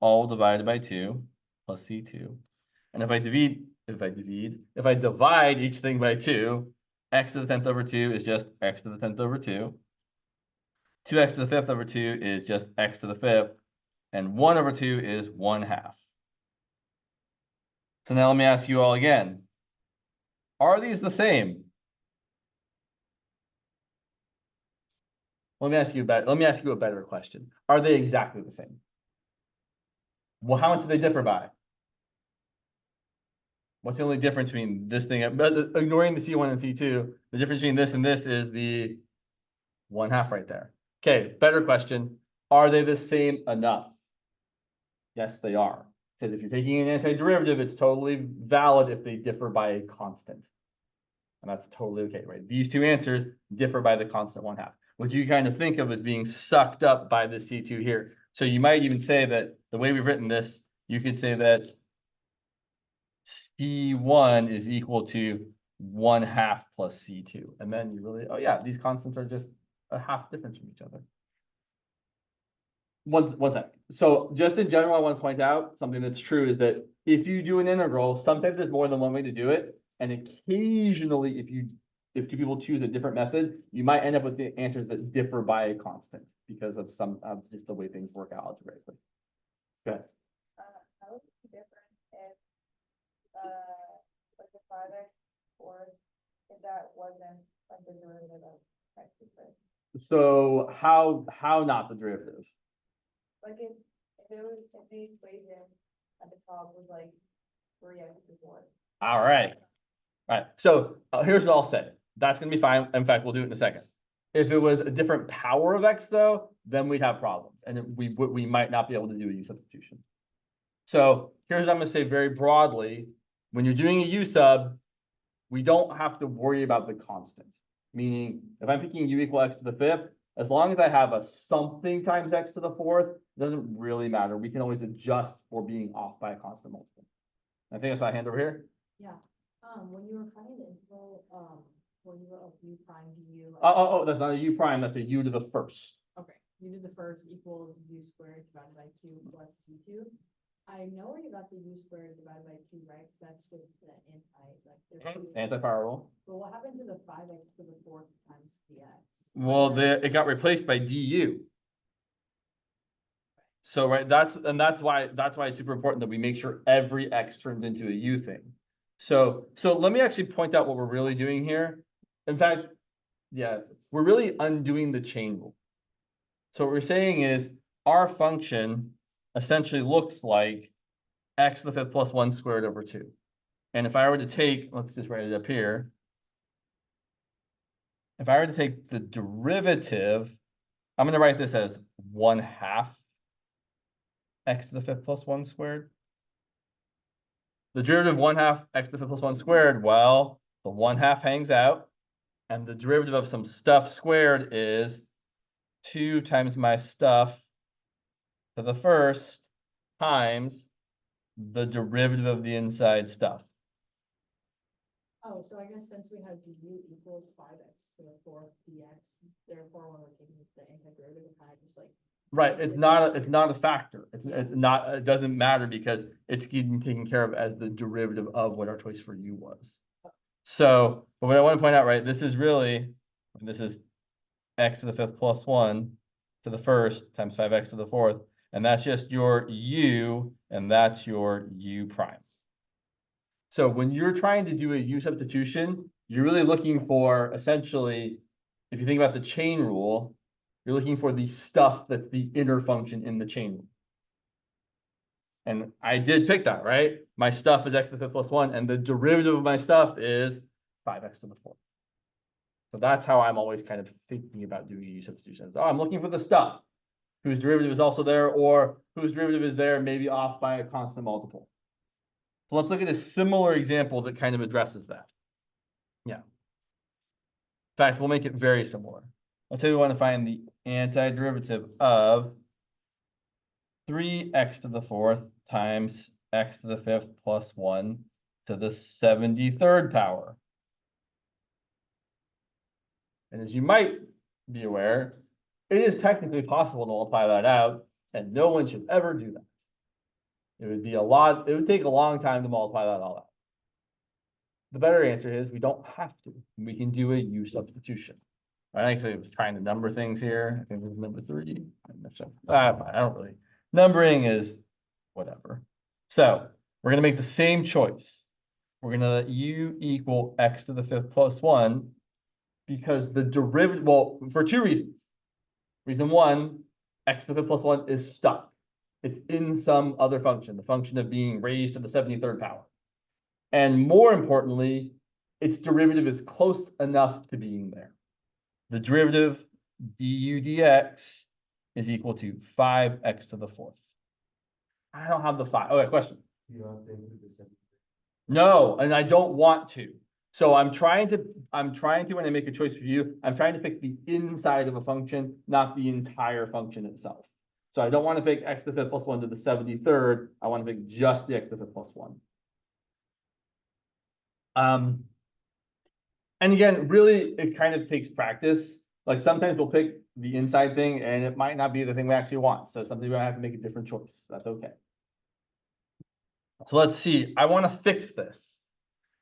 all divided by 2 plus c2. And if I divide each thing by 2, x to the 10th over 2 is just x to the 10th over 2. 2x to the 5th over 2 is just x to the 5th. And 1 over 2 is 1/2. So now let me ask you all again. Are these the same? Let me ask you a better question. Are they exactly the same? Well, how much do they differ by? What's the only difference between this thing, ignoring the C1 and C2, the difference between this and this is the 1/2 right there. Okay, better question. Are they the same enough? Yes, they are. Because if you're taking an antiderivative, it's totally valid if they differ by a constant. And that's totally okay, right? These two answers differ by the constant 1/2, which you kind of think of as being sucked up by the C2 here. So you might even say that the way we've written this, you could say that C1 is equal to 1/2 plus C2. And then you really, oh yeah, these constants are just a half difference from each other. One sec. So just in general, I want to point out something that's true is that if you do an integral, sometimes there's more than one way to do it. And occasionally, if two people choose a different method, you might end up with the answers that differ by a constant because of some of just the way things work out algebraically. Go ahead. How would it be different if like the 5x or if that wasn't like the derivative of x squared? So how not the derivative? Like if the equation at the top was like 3x to 4. All right. All right. So here's what I'll say. That's going to be fine. In fact, we'll do it in a second. If it was a different power of x, though, then we'd have problems, and we might not be able to do a u substitution. So here's what I'm going to say very broadly. When you're doing a u sub, we don't have to worry about the constant. Meaning, if I'm picking u equal x to the 5th, as long as I have a something times x to the 4th, it doesn't really matter. We can always adjust for being off by a constant multiple. I think I saw a hand over here. Yeah, when you were finding the integral, when you were of u prime to u. Oh, that's not a u prime, that's a u to the first. Okay, u to the first equals u squared divided by 2 plus c2. I know where you got the u squared divided by 2, right? Because that's just the Anti-power rule. But what happened to the 5x to the 4th times dx? Well, it got replaced by du. So right, that's why it's super important that we make sure every x turns into a u thing. So let me actually point out what we're really doing here. In fact, yeah, we're really undoing the chain rule. So what we're saying is our function essentially looks like x to the 5th plus 1 squared over 2. And if I were to take, let's just write it up here. If I were to take the derivative, I'm going to write this as 1/2 x to the 5th plus 1 squared. The derivative of 1/2 x to the 5th plus 1 squared, well, the 1/2 hangs out. And the derivative of some stuff squared is 2 times my stuff to the first times the derivative of the inside stuff. Oh, so I guess since we have du equals 5x to the 4th dx, therefore when we're taking the antiderivative, it kind of just like Right, it's not a factor. It's not, it doesn't matter because it's getting taken care of as the derivative of what our choice for u was. So, but what I want to point out, right, this is x to the fifth plus 1 to the first times 5x to the fourth, and that's just your u, and that's your u prime. So when you're trying to do a u substitution, you're really looking for, essentially, if you think about the chain rule, you're looking for the stuff that's the inner function in the chain rule. And I did pick that, right? My stuff is x to the fifth plus 1, and the derivative of my stuff is 5x to the fourth. So that's how I'm always kind of thinking about doing u substitutions. Oh, I'm looking for the stuff whose derivative is also there, or whose derivative is there, maybe off by a constant multiple. So let's look at a similar example that kind of addresses that. Yeah. In fact, we'll make it very similar. Let's say we want to find the antiderivative of 3x to the fourth times x to the fifth plus 1 to the 73rd power. And as you might be aware, it is technically possible to multiply that out, and no one should ever do that. It would take a long time to multiply that all out. The better answer is we don't have to. We can do a u substitution. I actually was trying to number things here. I think this is number 3. I don't really. Numbering is whatever. So we're going to make the same choice. We're going to let u equal x to the fifth plus 1 because the derivative, well, for 2 reasons. Reason 1, x to the fifth plus 1 is stuck. It's in some other function, the function of being raised to the 73rd power. And more importantly, its derivative is close enough to being there. The derivative du dx is equal to 5x to the fourth. I don't have the 5. Okay, question. You don't think with the 73? No, and I don't want to. So I'm trying to, when I make a choice for you, I'm trying to pick the inside of a function, not the entire function itself. So I don't want to pick x to the fifth plus 1 to the 73rd. I want to pick just the x to the fifth plus 1. And again, really, it kind of takes practice. Like sometimes we'll pick the inside thing and it might not be the thing we actually want. So sometimes we have to make a different choice. That's okay. So let's see. I want to fix this.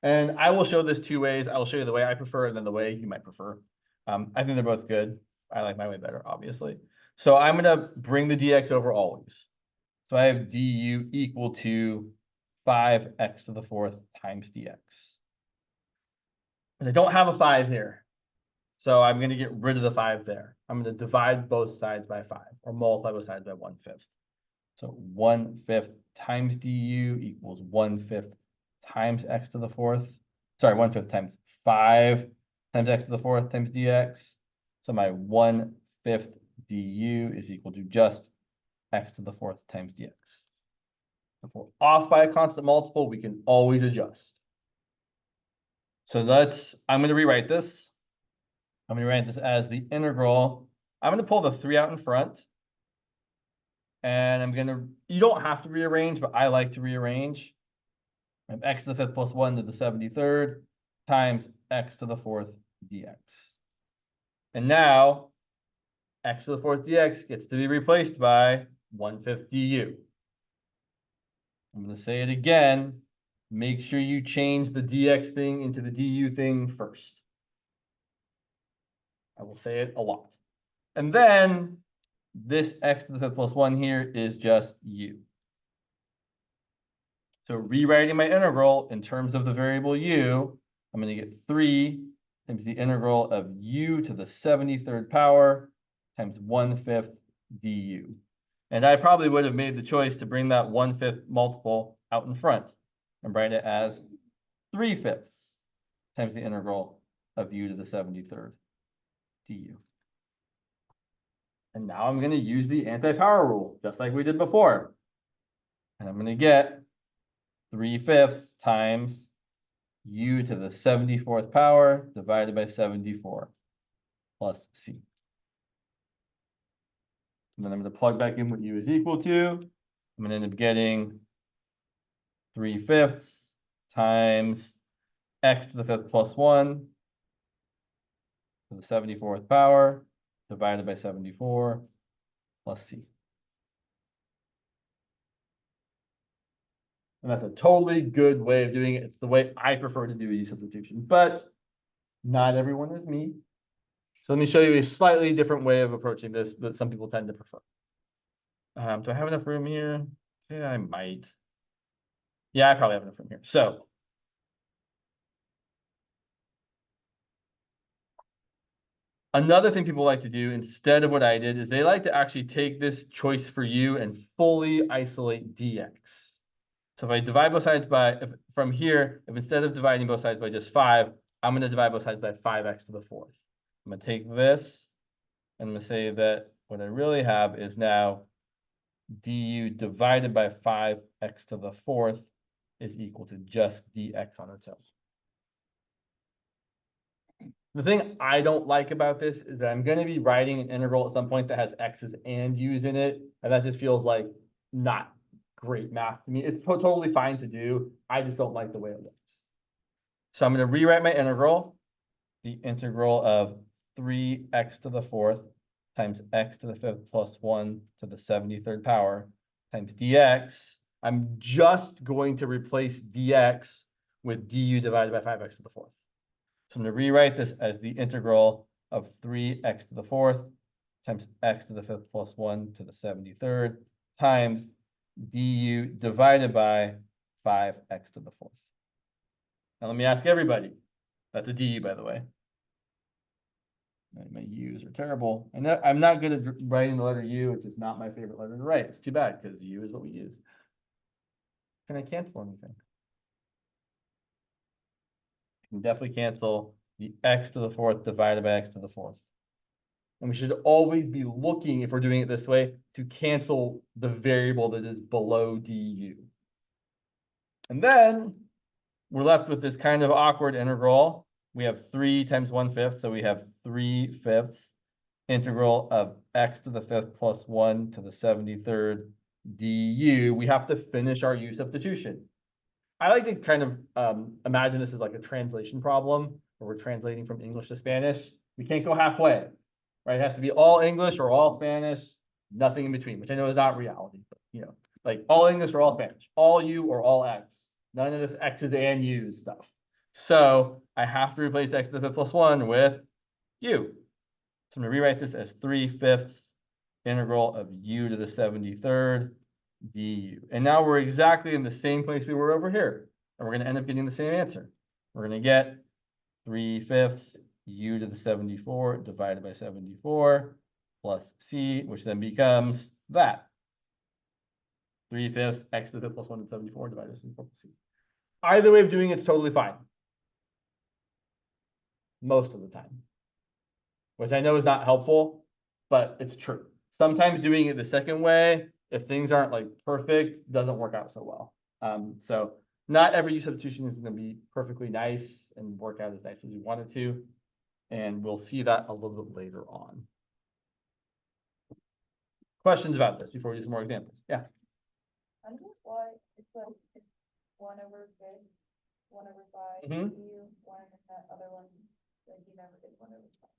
And I will show this 2 ways. I will show you the way I prefer and then the way you might prefer. I think they're both good. I like my way better, obviously. So I'm going to bring the dx over always. So I have du equal to 5x to the fourth times dx. And I don't have a 5 here. So I'm going to get rid of the 5 there. I'm going to divide both sides by 5 or multiply both sides by 1/5. So 1/5 times du equals 1/5 times x to the fourth. Sorry, 1/5 times 5 times x to the fourth times dx. So my 1/5 du is equal to just x to the fourth times dx. If we're off by a constant multiple, we can always adjust. So I'm going to rewrite this. I'm going to write this as the integral. I'm going to pull the 3 out in front. And you don't have to rearrange, but I like to rearrange. I have x to the fifth plus 1 to the 73rd times x to the fourth dx. And now x to the fourth dx gets to be replaced by 1/5 du. I'm going to say it again. Make sure you change the dx thing into the du thing first. I will say it a lot. And then this x to the fifth plus 1 here is just u. So rewriting my integral in terms of the variable u, I'm going to get 3 times the integral of u to the 73rd power times 1/5 du. And I probably would have made the choice to bring that 1/5 multiple out in front and write it as 3/5 times the integral of u to the 73rd du. And now I'm going to use the anti-power rule, just like we did before. And I'm going to get 3/5 times u to the 74th power divided by 74 plus c. And then I'm going to plug back in what u is equal to. I'm going to end up getting 3/5 times x to the fifth plus 1 to the 74th power divided by 74 plus c. And that's a totally good way of doing it. It's the way I prefer to do u substitution, but not everyone is me. So let me show you a slightly different way of approaching this that some people tend to prefer. Do I have enough room here? Yeah, I might. Yeah, I probably have enough room here. So another thing people like to do instead of what I did is they like to actually take this choice for u and fully isolate dx. So if I divide both sides by, from here, if instead of dividing both sides by just 5, I'm going to divide both sides by 5x to the 4th. I'm going to take this, and I'm going to say that what I really have is now du divided by 5x to the 4th is equal to just dx on its own. The thing I don't like about this is that I'm going to be writing an integral at some point that has x's and u's in it, and that just feels like not great math to me. It's totally fine to do. I just don't like the way it looks. So I'm going to rewrite my integral, the integral of 3x to the 4th times x to the 5th plus 1 to the 73rd power times dx. I'm just going to replace dx with du divided by 5x to the 4th. So I'm going to rewrite this as the integral of 3x to the 4th times x to the 5th plus 1 to the 73rd times du divided by 5x to the 4th. Now let me ask everybody. That's a du, by the way. My u's are terrible. And I'm not good at writing the letter u. It's just not my favorite letter to write. It's too bad because u is what we use. Can I cancel anything? I can definitely cancel the x to the 4th divided by x to the 4th. And we should always be looking, if we're doing it this way, to cancel the variable that is below du. And then we're left with this kind of awkward integral. We have 3 times 1/5, so we have 3/5 integral of x to the 5th plus 1 to the 73rd du. We have to finish our u substitution. I like to kind of imagine this as like a translation problem, where we're translating from English to Spanish. We can't go halfway, right? It has to be all English or all Spanish, nothing in between, which I know is not reality, but you know, like all English or all Spanish, all u or all x, none of this x's and u's stuff. So I have to replace x to the 5th plus 1 with u. So I'm going to rewrite this as 3/5 integral of u to the 73rd du. And now we're exactly in the same place we were over here. And we're going to end up getting the same answer. We're going to get 3/5 u to the 74 divided by 74 plus c, which then becomes that. 3/5 x to the 5th plus 1 to 74 divided by 74 plus c. Either way of doing it's totally fine. Most of the time. Which I know is not helpful, but it's true. Sometimes doing it the second way, if things aren't like perfect, doesn't work out so well. So not every u substitution is going to be perfectly nice and work out as nice as you want it to. And we'll see that a little bit later on. Questions about this before we do some more examples? Yeah. I don't know why it's like it's 1/5, 1/5, Mhm. you, one and that other one, like you never did 1/5.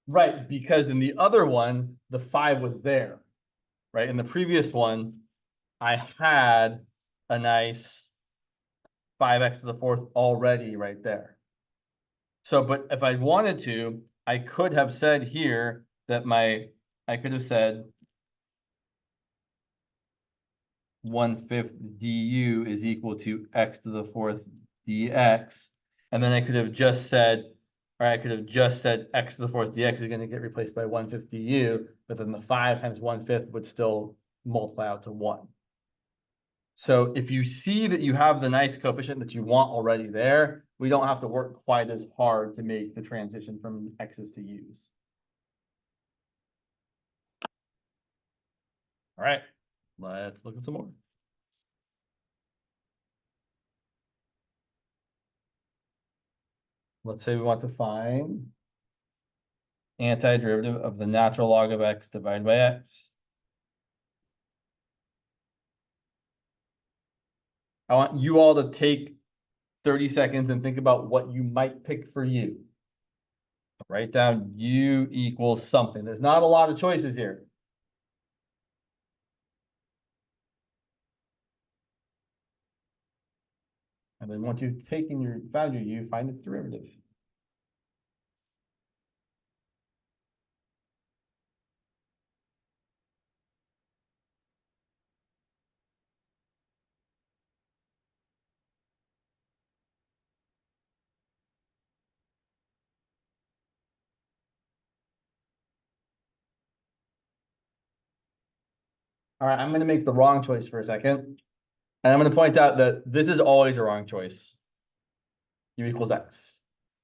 Right, because in the other one, the 5 was there, right? In the previous one, I had a nice 5x to the 4th already right there. So, but if I wanted to, I could have said here that I could have said 1/5 du is equal to x to the 4th dx. And then I could have just said, or I could have just said x to the 4th dx is going to get replaced by 1/5 du, but then the 5 times 1/5 would still multiply out to 1. So if you see that you have the nice coefficient that you want already there, we don't have to work quite as hard to make the transition from x's to u's. All right, let's look at some more. Let's say we want to find antiderivative of the natural log of x divided by x. I want you all to take 30 seconds and think about what you might pick for u. Write down u equals something. There's not a lot of choices here. And then once you've taken your value, you find its derivative. All right, I'm going to make the wrong choice for a second. And I'm going to point out that this is always a wrong choice. U equals X.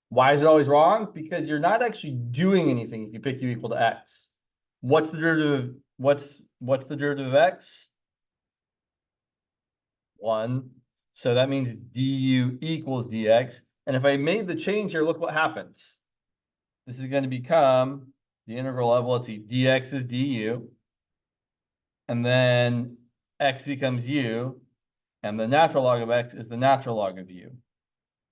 Why is it always wrong? Because you're not actually doing anything if you pick U equal to X. What's the derivative? What's the derivative of X? 1. So that means du equals dx. And if I made the change here, look what happens. This is going to become the integral of, well, let's see, dx is du. And then x becomes u. And the natural log of x is the natural log of u.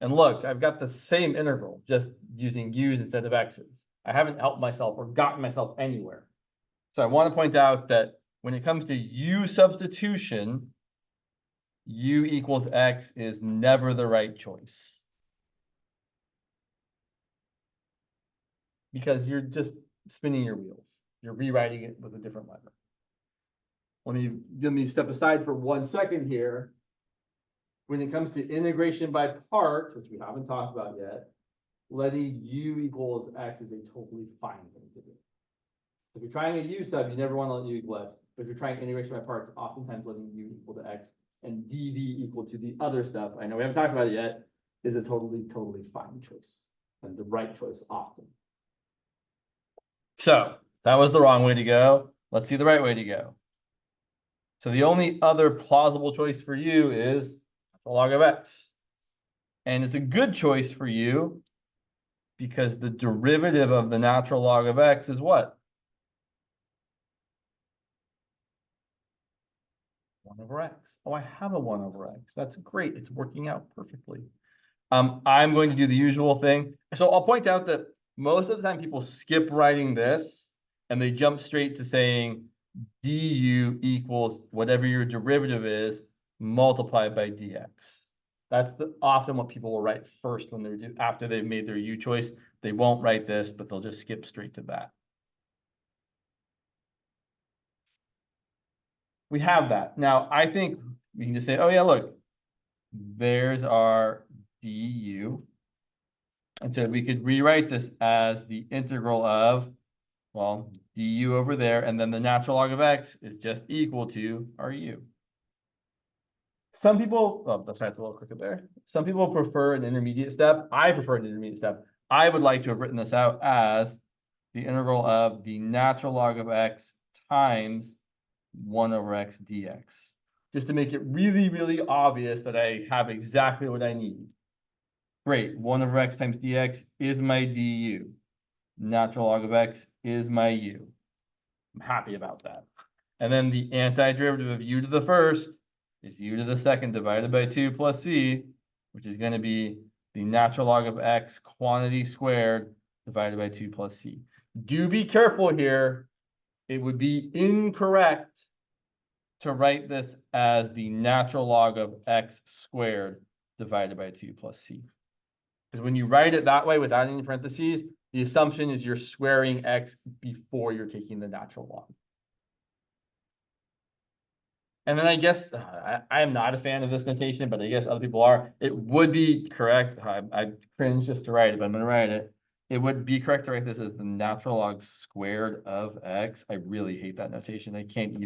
And look, I've got the same integral, just using u's instead of x's. I haven't helped myself or gotten myself anywhere. So I want to point out that when it comes to u substitution, u equals x is never the right choice. Because you're just spinning your wheels. You're rewriting it with a different letter. Let me step aside for 1 second here. When it comes to integration by parts, which we haven't talked about yet, letting u equals x is a totally fine thing to do. If you're trying a u sub, you never want to let u equal x. But if you're trying integration by parts, oftentimes letting u equal to x and dv equal to the other stuff, I know we haven't talked about it yet, is a totally fine choice. And the right choice often. So that was the wrong way to go. Let's see the right way to go. So the only other plausible choice for you is the log of x. And it's a good choice for you because the derivative of the natural log of x is what? 1 over x. Oh, I have a 1 over x. That's great. It's working out perfectly. I'm going to do the usual thing. So I'll point out that most of the time people skip writing this and they jump straight to saying du equals whatever your derivative is multiplied by dx. That's often what people will write first when they're after they've made their u choice. They won't write this, but they'll just skip straight to that. We have that. Now, I think we can just say, oh yeah, look, there's our du. And so we could rewrite this as the integral of, well, du over there, and then the natural log of x is just equal to our u. Some people, oh, that's a little crooked there. Some people prefer an intermediate step. I prefer an intermediate step. I would like to have written this out as the integral of the natural log of x times 1 over x dx. Just to make it really obvious that I have exactly what I need. Great, 1 over x times dx is my du. Natural log of x is my u. I'm happy about that. And then the antiderivative of u to the first is u to the second divided by 2 plus c, which is going to be the natural log of x quantity squared divided by 2 plus c. Do be careful here. It would be incorrect to write this as the natural log of x squared divided by 2 plus c. Because when you write it that way without any parentheses, the assumption is you're squaring x before you're taking the natural log. And then I guess I am not a fan of this notation, but I guess other people are. It would be correct. I cringe just to write it, but I'm going to write it. It would be correct to write this as the natural log squared of x. I really hate that notation. I can't.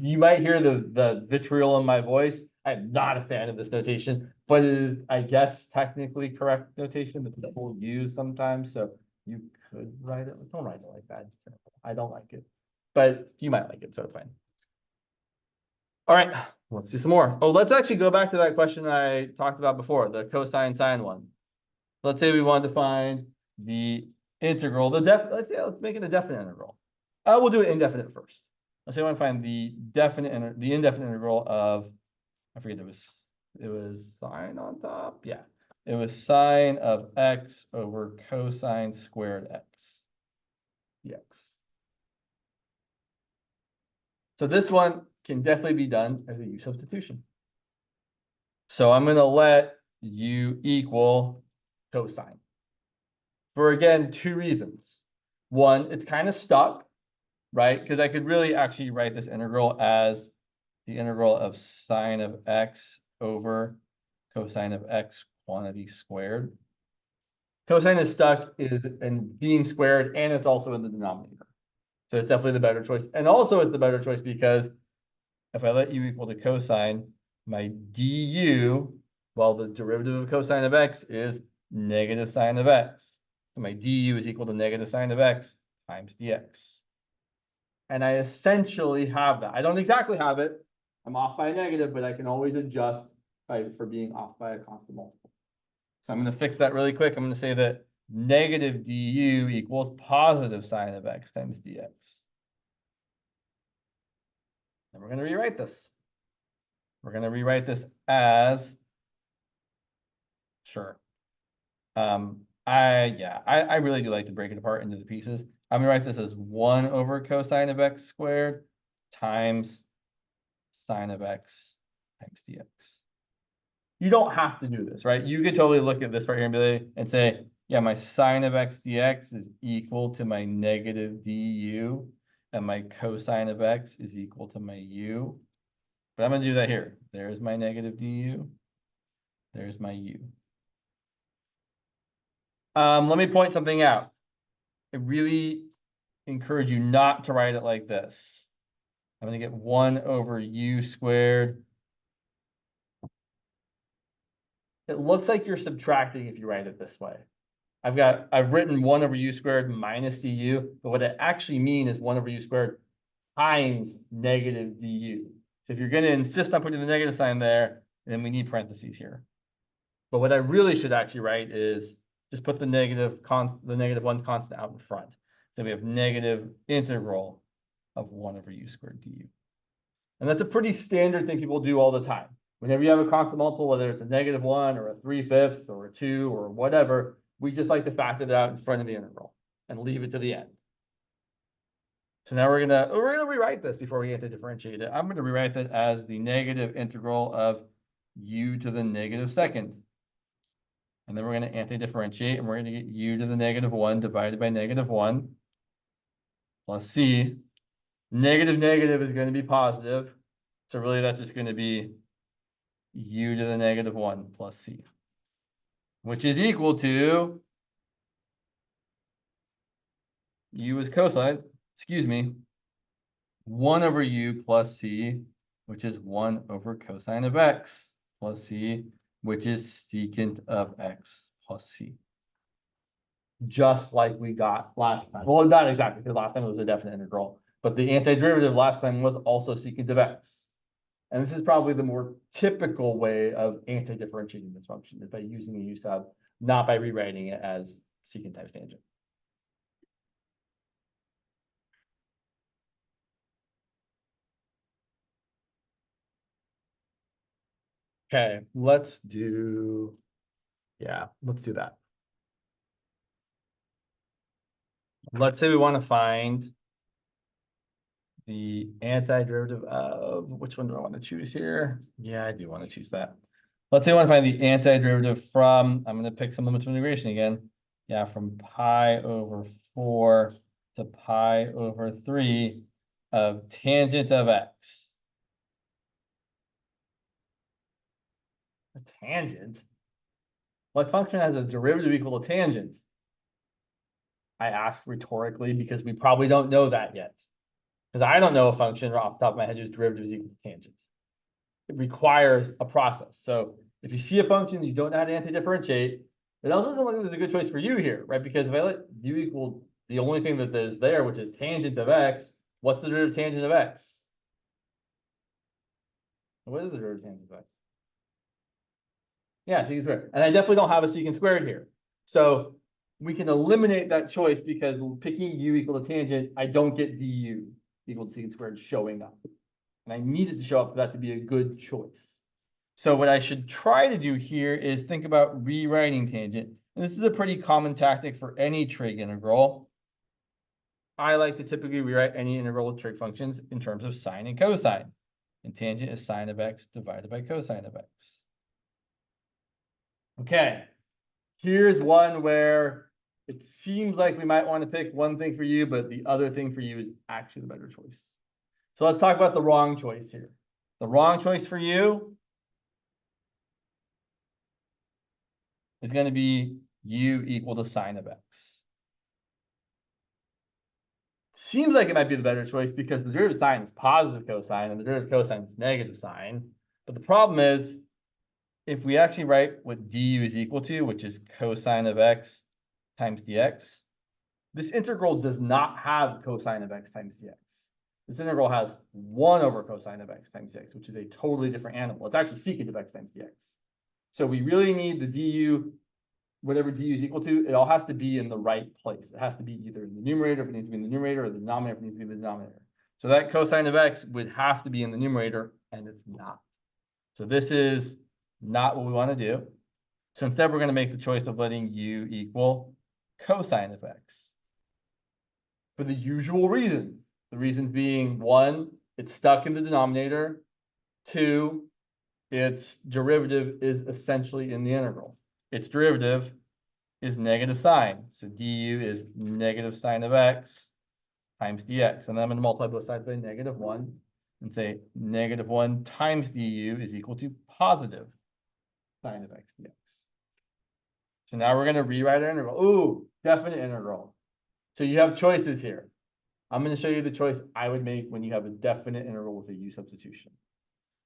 You might hear the vitriol in my voice. I'm not a fan of this notation, but it is, I guess, technically correct notation that people use sometimes. So you could write it. Don't write it like that. It's terrible. I don't like it, but you might like it, so it's fine. All right, let's do some more. Oh, let's actually go back to that question I talked about before, the cosine sine one. Let's say we want to find the integral, let's make it a definite integral. We'll do it indefinite first. Let's say I want to find the indefinite integral of, I forget, it was sine on top. Yeah, it was sine of x over cosine squared x dx. So this one can definitely be done as a u substitution. So I'm gonna let u equal cosine. For again, two reasons. One, it's kind of stuck, right? Because I could really actually write this integral as the integral of sine of x over cosine of x quantity squared. Cosine is stuck is in being squared, and it's also in the denominator. So it's definitely the better choice. And also it's the better choice because if I let u equal to cosine, my du, well, the derivative of cosine of x is negative sine of x. So my du is equal to negative sine of x times dx. And I essentially have that. I don't exactly have it. I'm off by a negative, but I can always adjust for being off by a constant multiple. So I'm going to fix that really quick. I'm going to say that negative du equals positive sine of x times dx. And we're going to rewrite this. We're going to rewrite this as, sure. I really do like to break it apart into the pieces. I'm going to write this as 1 over cosine of x squared times sine of x times dx. You don't have to do this, right? You could totally look at this right here and say, yeah, my sine of x dx is equal to my negative du, and my cosine of x is equal to my u. But I'm going to do that here. There's my negative du. There's my u. Let me point something out. I really encourage you not to write it like this. I'm going to get 1 over u squared. It looks like you're subtracting if you write it this way. I've written 1 over u squared minus du, but what I actually mean is 1 over u squared times negative du. So if you're going to insist on putting the negative sign there, then we need parentheses here. But what I really should actually write is just put the negative 1 constant out in front. Then we have negative integral of 1 over u squared du. And that's a pretty standard thing people do all the time. Whenever you have a constant multiple, whether it's a -1 or a 3/5 or a 2 or whatever, we just like to factor that out in front of the integral and leave it to the end. So now we're gonna rewrite this before we anti-differentiate it. I'm gonna rewrite that as the negative integral of u to the -2nd. And then we're gonna anti-differentiate, and we're gonna get u to the -1 divided by -1 plus c. Negative is going to be positive. So really that's just going to be u to the -1 plus c, which is equal to u is cosine, 1 over u plus c, which is 1 over cosine of x plus c, which is secant of x plus c. Just like we got last time. Well, not exactly, because last time it was a definite integral, but the antiderivative last time was also secant of x. And this is probably the more typical way of anti-differentiating this function, is by using a u sub, not by rewriting it as secant times tangent. Okay, let's do that. Let's say we want to find the antiderivative of, which one do I want to choose here? Yeah, I do want to choose that. Let's say I want to find the antiderivative from, I'm going to pick some limits of integration again. Yeah, from pi over 4 to pi over 3 of tangent of x. A tangent? What function has a derivative equal to tangent? I ask rhetorically because we probably don't know that yet. Because I don't know a function off the top of my head whose derivative is equal to tangent. It requires a process. So if you see a function you don't know how to anti-differentiate, it also doesn't look like there's a good choice for you here, right? Because if I let u equal the only thing that is there, which is tangent of x, what's the derivative of tangent of x? What is the derivative of tangent of x? Yeah, secant squared. And I definitely don't have a secant squared here. So we can eliminate that choice because picking u equal to tangent, I don't get du equal to secant squared showing up. And I need it to show up for that to be a good choice. So what I should try to do here is think about rewriting tangent. And this is a pretty common tactic for any trig integral. I like to typically rewrite any integral with trig functions in terms of sine and cosine. And tangent is sine of x divided by cosine of x. Okay, here's one where it seems like we might want to pick one thing for you, but the other thing for you is actually the better choice. So let's talk about the wrong choice here. The wrong choice for you is going to be u equal to sine of x. Seems like it might be the better choice because the derivative sine is positive cosine and the derivative cosine is negative sine. But the problem is, if we actually write what du is equal to, which is cosine of x times dx, this integral does not have cosine of x times dx. This integral has 1 over cosine of x times dx, which is a totally different animal. It's actually secant of x times dx. So we really need the du, whatever du is equal to, it all has to be in the right place. It has to be either in the numerator if it needs to be in the numerator, or the denominator if it needs to be in the denominator. So that cosine of x would have to be in the numerator, and it's not. So this is not what we want to do. So instead, we're going to make the choice of letting u equal cosine of x. For the usual reasons. The reasons being, 1, it's stuck in the denominator. 2, its derivative is essentially in the integral. Its derivative is negative sine. So du is negative sine of x times dx. And then I'm going to multiply both sides by -1 and say -1 times du is equal to positive sine of x dx. So now we're going to rewrite our integral. Ooh, definite integral. So you have choices here. I'm going to show you the choice I would make when you have a definite integral with a u substitution.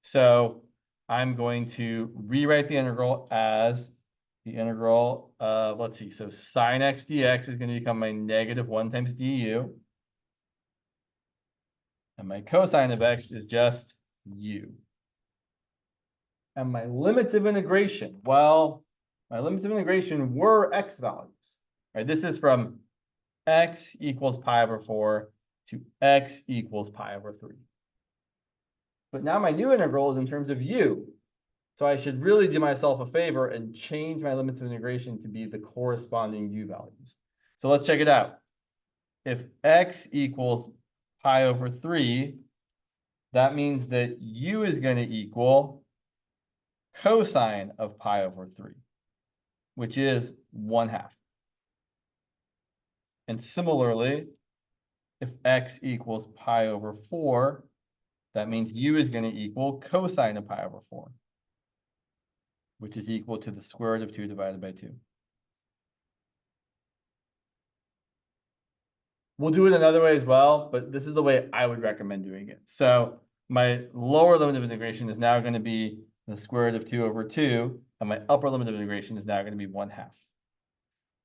So I'm going to rewrite the integral as the integral of, let's see, so sine x dx is going to become my -1 times du. And my cosine of x is just u. And my limits of integration, well, my limits of integration were x values. Right? This is from x equals pi over 4 to x equals pi over 3. But now my new integral is in terms of u. So I should really do myself a favor and change my limits of integration to be the corresponding u values. So let's check it out. If x equals pi over 3, that means that u is going to equal cosine of pi over 3, which is 1/2. And similarly, if x equals pi over 4, that means u is going to equal cosine of pi over 4, which is equal to the square root of 2 divided by 2. We'll do it another way as well, but this is the way I would recommend doing it. So my lower limit of integration is now going to be the square root of 2 over 2, and my upper limit of integration is now going to be 1/2.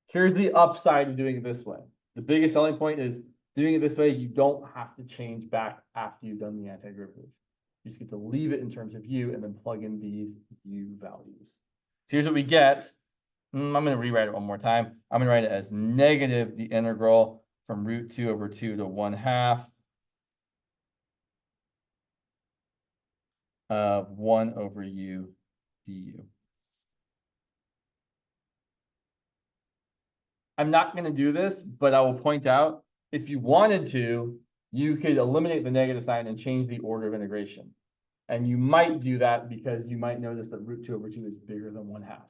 Here's the upside of doing it this way. The biggest selling point is doing it this way, you don't have to change back after you've done the antiderivative. You just get to leave it in terms of u and then plug in these u values. So here's what we get. I'm going to rewrite it one more time. I'm going to write it as negative the integral from root 2 over 2 to 1/2 of 1 over u du. I'm not going to do this, but I will point out, if you wanted to, you could eliminate the negative sign and change the order of integration. And you might do that because you might notice that root 2 over 2 is bigger than 1/2.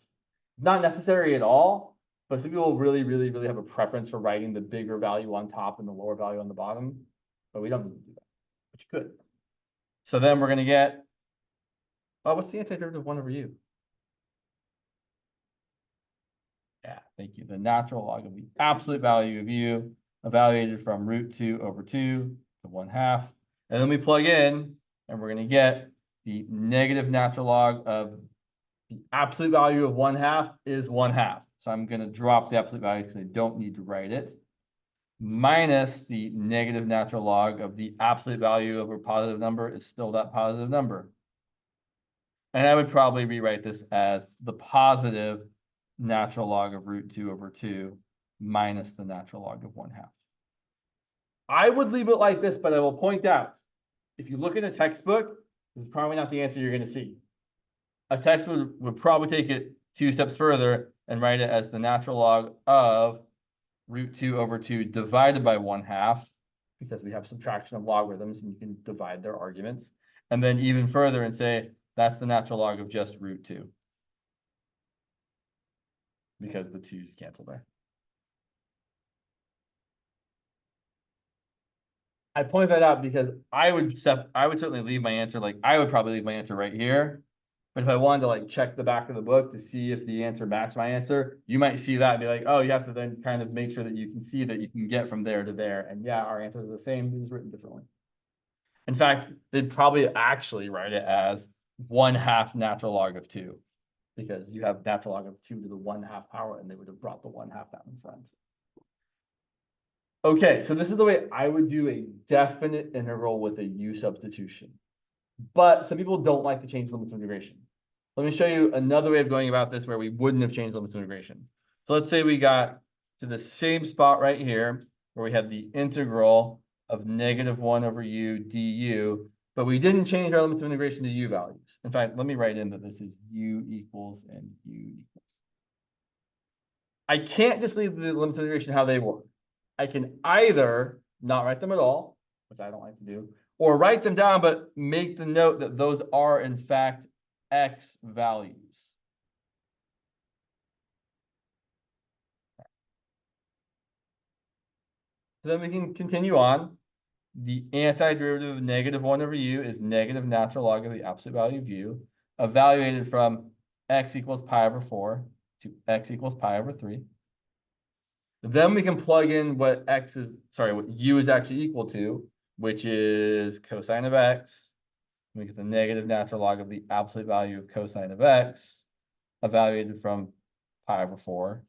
Not necessary at all, but some people really have a preference for writing the bigger value on top and the lower value on the bottom. But we don't need to do that, but you could. So then we're going to get, oh, what's the antiderivative of 1 over u? Yeah, thank you. The natural log of the absolute value of u, evaluated from root 2 over 2 to 1/2. And then we plug in, and we're going to get the negative natural log of the absolute value of 1/2 is 1/2. So I'm going to drop the absolute value because I don't need to write it. Minus the negative natural log of the absolute value of a positive number is still that positive number. And I would probably rewrite this as the positive natural log of root 2 over 2 minus the natural log of 1/2. I would leave it like this, but I will point out, if you look in a textbook, this is probably not the answer you're going to see. A textbook would probably take it 2 steps further and write it as the natural log of root 2 over 2 divided by 1/2, because we have subtraction of logarithms and you can divide their arguments. And then even further and say, that's the natural log of just root 2. because the 2's cancel there. I point that out because I would certainly leave my answer, like, I would probably leave my answer right here. But if I wanted to like check the back of the book to see if the answer matched my answer, you might see that and be like, oh, you have to then kind of make sure that you can see that you can get from there to there. And yeah, our answer is the same, it's written differently. In fact, they'd probably actually write it as 1/2 natural log of 2, because you have natural log of 2 to the 1/2 power, and they would have brought the 1/2 down in front. Okay, so this is the way I would do a definite integral with a U substitution. But some people don't like to change limits of integration. Let me show you another way of going about this where we wouldn't have changed limits of integration. So let's say we got to the same spot right here where we have the integral of -1/u du, but we didn't change our limits of integration to u values. In fact, let me write in that this is u equals and u equals. I can't just leave the limits of integration how they were. I can either not write them at all, which I don't like to do, or write them down, but make the note that those are in fact x values. So then we can continue on. The antiderivative of -1/u is negative natural log of the absolute value of u, evaluated from x equals pi/4 to x equals pi/3. Then we can plug in what what u is actually equal to, which is cosine of x. We get the negative natural log of the absolute value of cosine of x, evaluated from pi/4,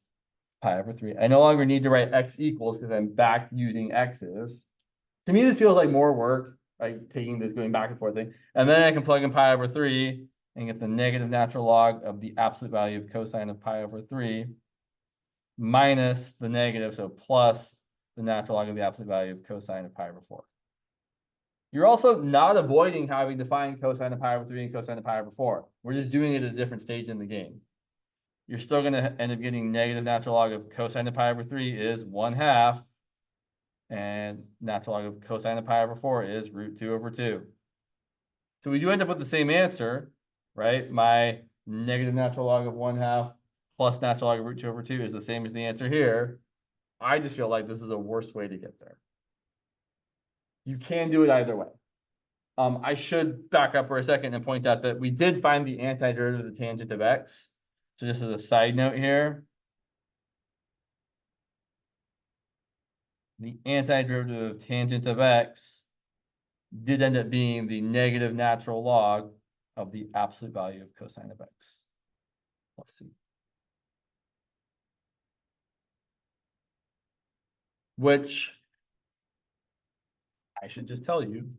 pi/3. I no longer need to write x equals because I'm back using x's. To me, this feels like more work, right? Taking this, going back and forth thing. And then I can plug in pi/3 and get the negative natural log of the absolute value of cosine of pi/3 minus the negative, so plus the natural log of the absolute value of cosine of pi/4. You're also not avoiding having to find cosine of pi/3 and cosine of pi/4. We're just doing it at a different stage in the game. You're still going to end up getting negative natural log of cosine of pi/3 is 1/2. And natural log of cosine of pi/4 is √2/2. So we do end up with the same answer, right? My negative natural log of 1/2 plus natural log of √2/2 is the same as the answer here. I just feel like this is a worse way to get there. You can do it either way. I should back up for a second and point out that we did find the antiderivative of the tangent of x. So just as a side note here, the antiderivative of tangent of x did end up being the negative natural log of the absolute value of cosine of x. Let's see. Which I should just tell you,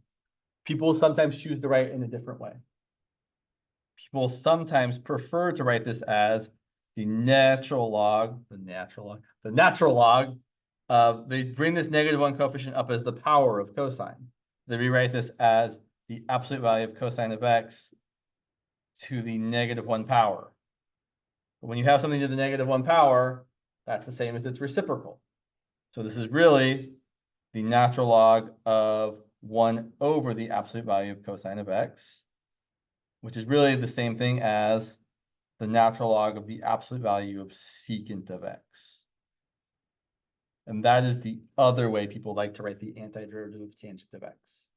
people sometimes choose to write in a different way. People sometimes prefer to write this as the natural log, they bring this -1 coefficient up as the power of cosine. They rewrite this as the absolute value of cosine of x to the -1 power. But when you have something to the -1 power, that's the same as its reciprocal. So this is really the natural log of 1 over the absolute value of cosine of x, which is really the same thing as the natural log of the absolute value of secant of x. And that is the other way people like to write the antiderivative of tangent of x.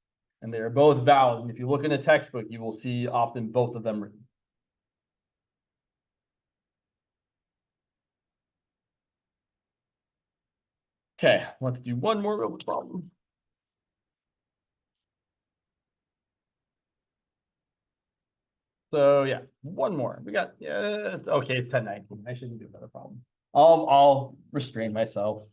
And they are both valid. And if you look in a textbook, you will see often both of them written. Okay, let's do one more real problem. So yeah, one more. We got, yeah, it's okay, it's 10:19. I shouldn't do another problem. I'll restrain myself.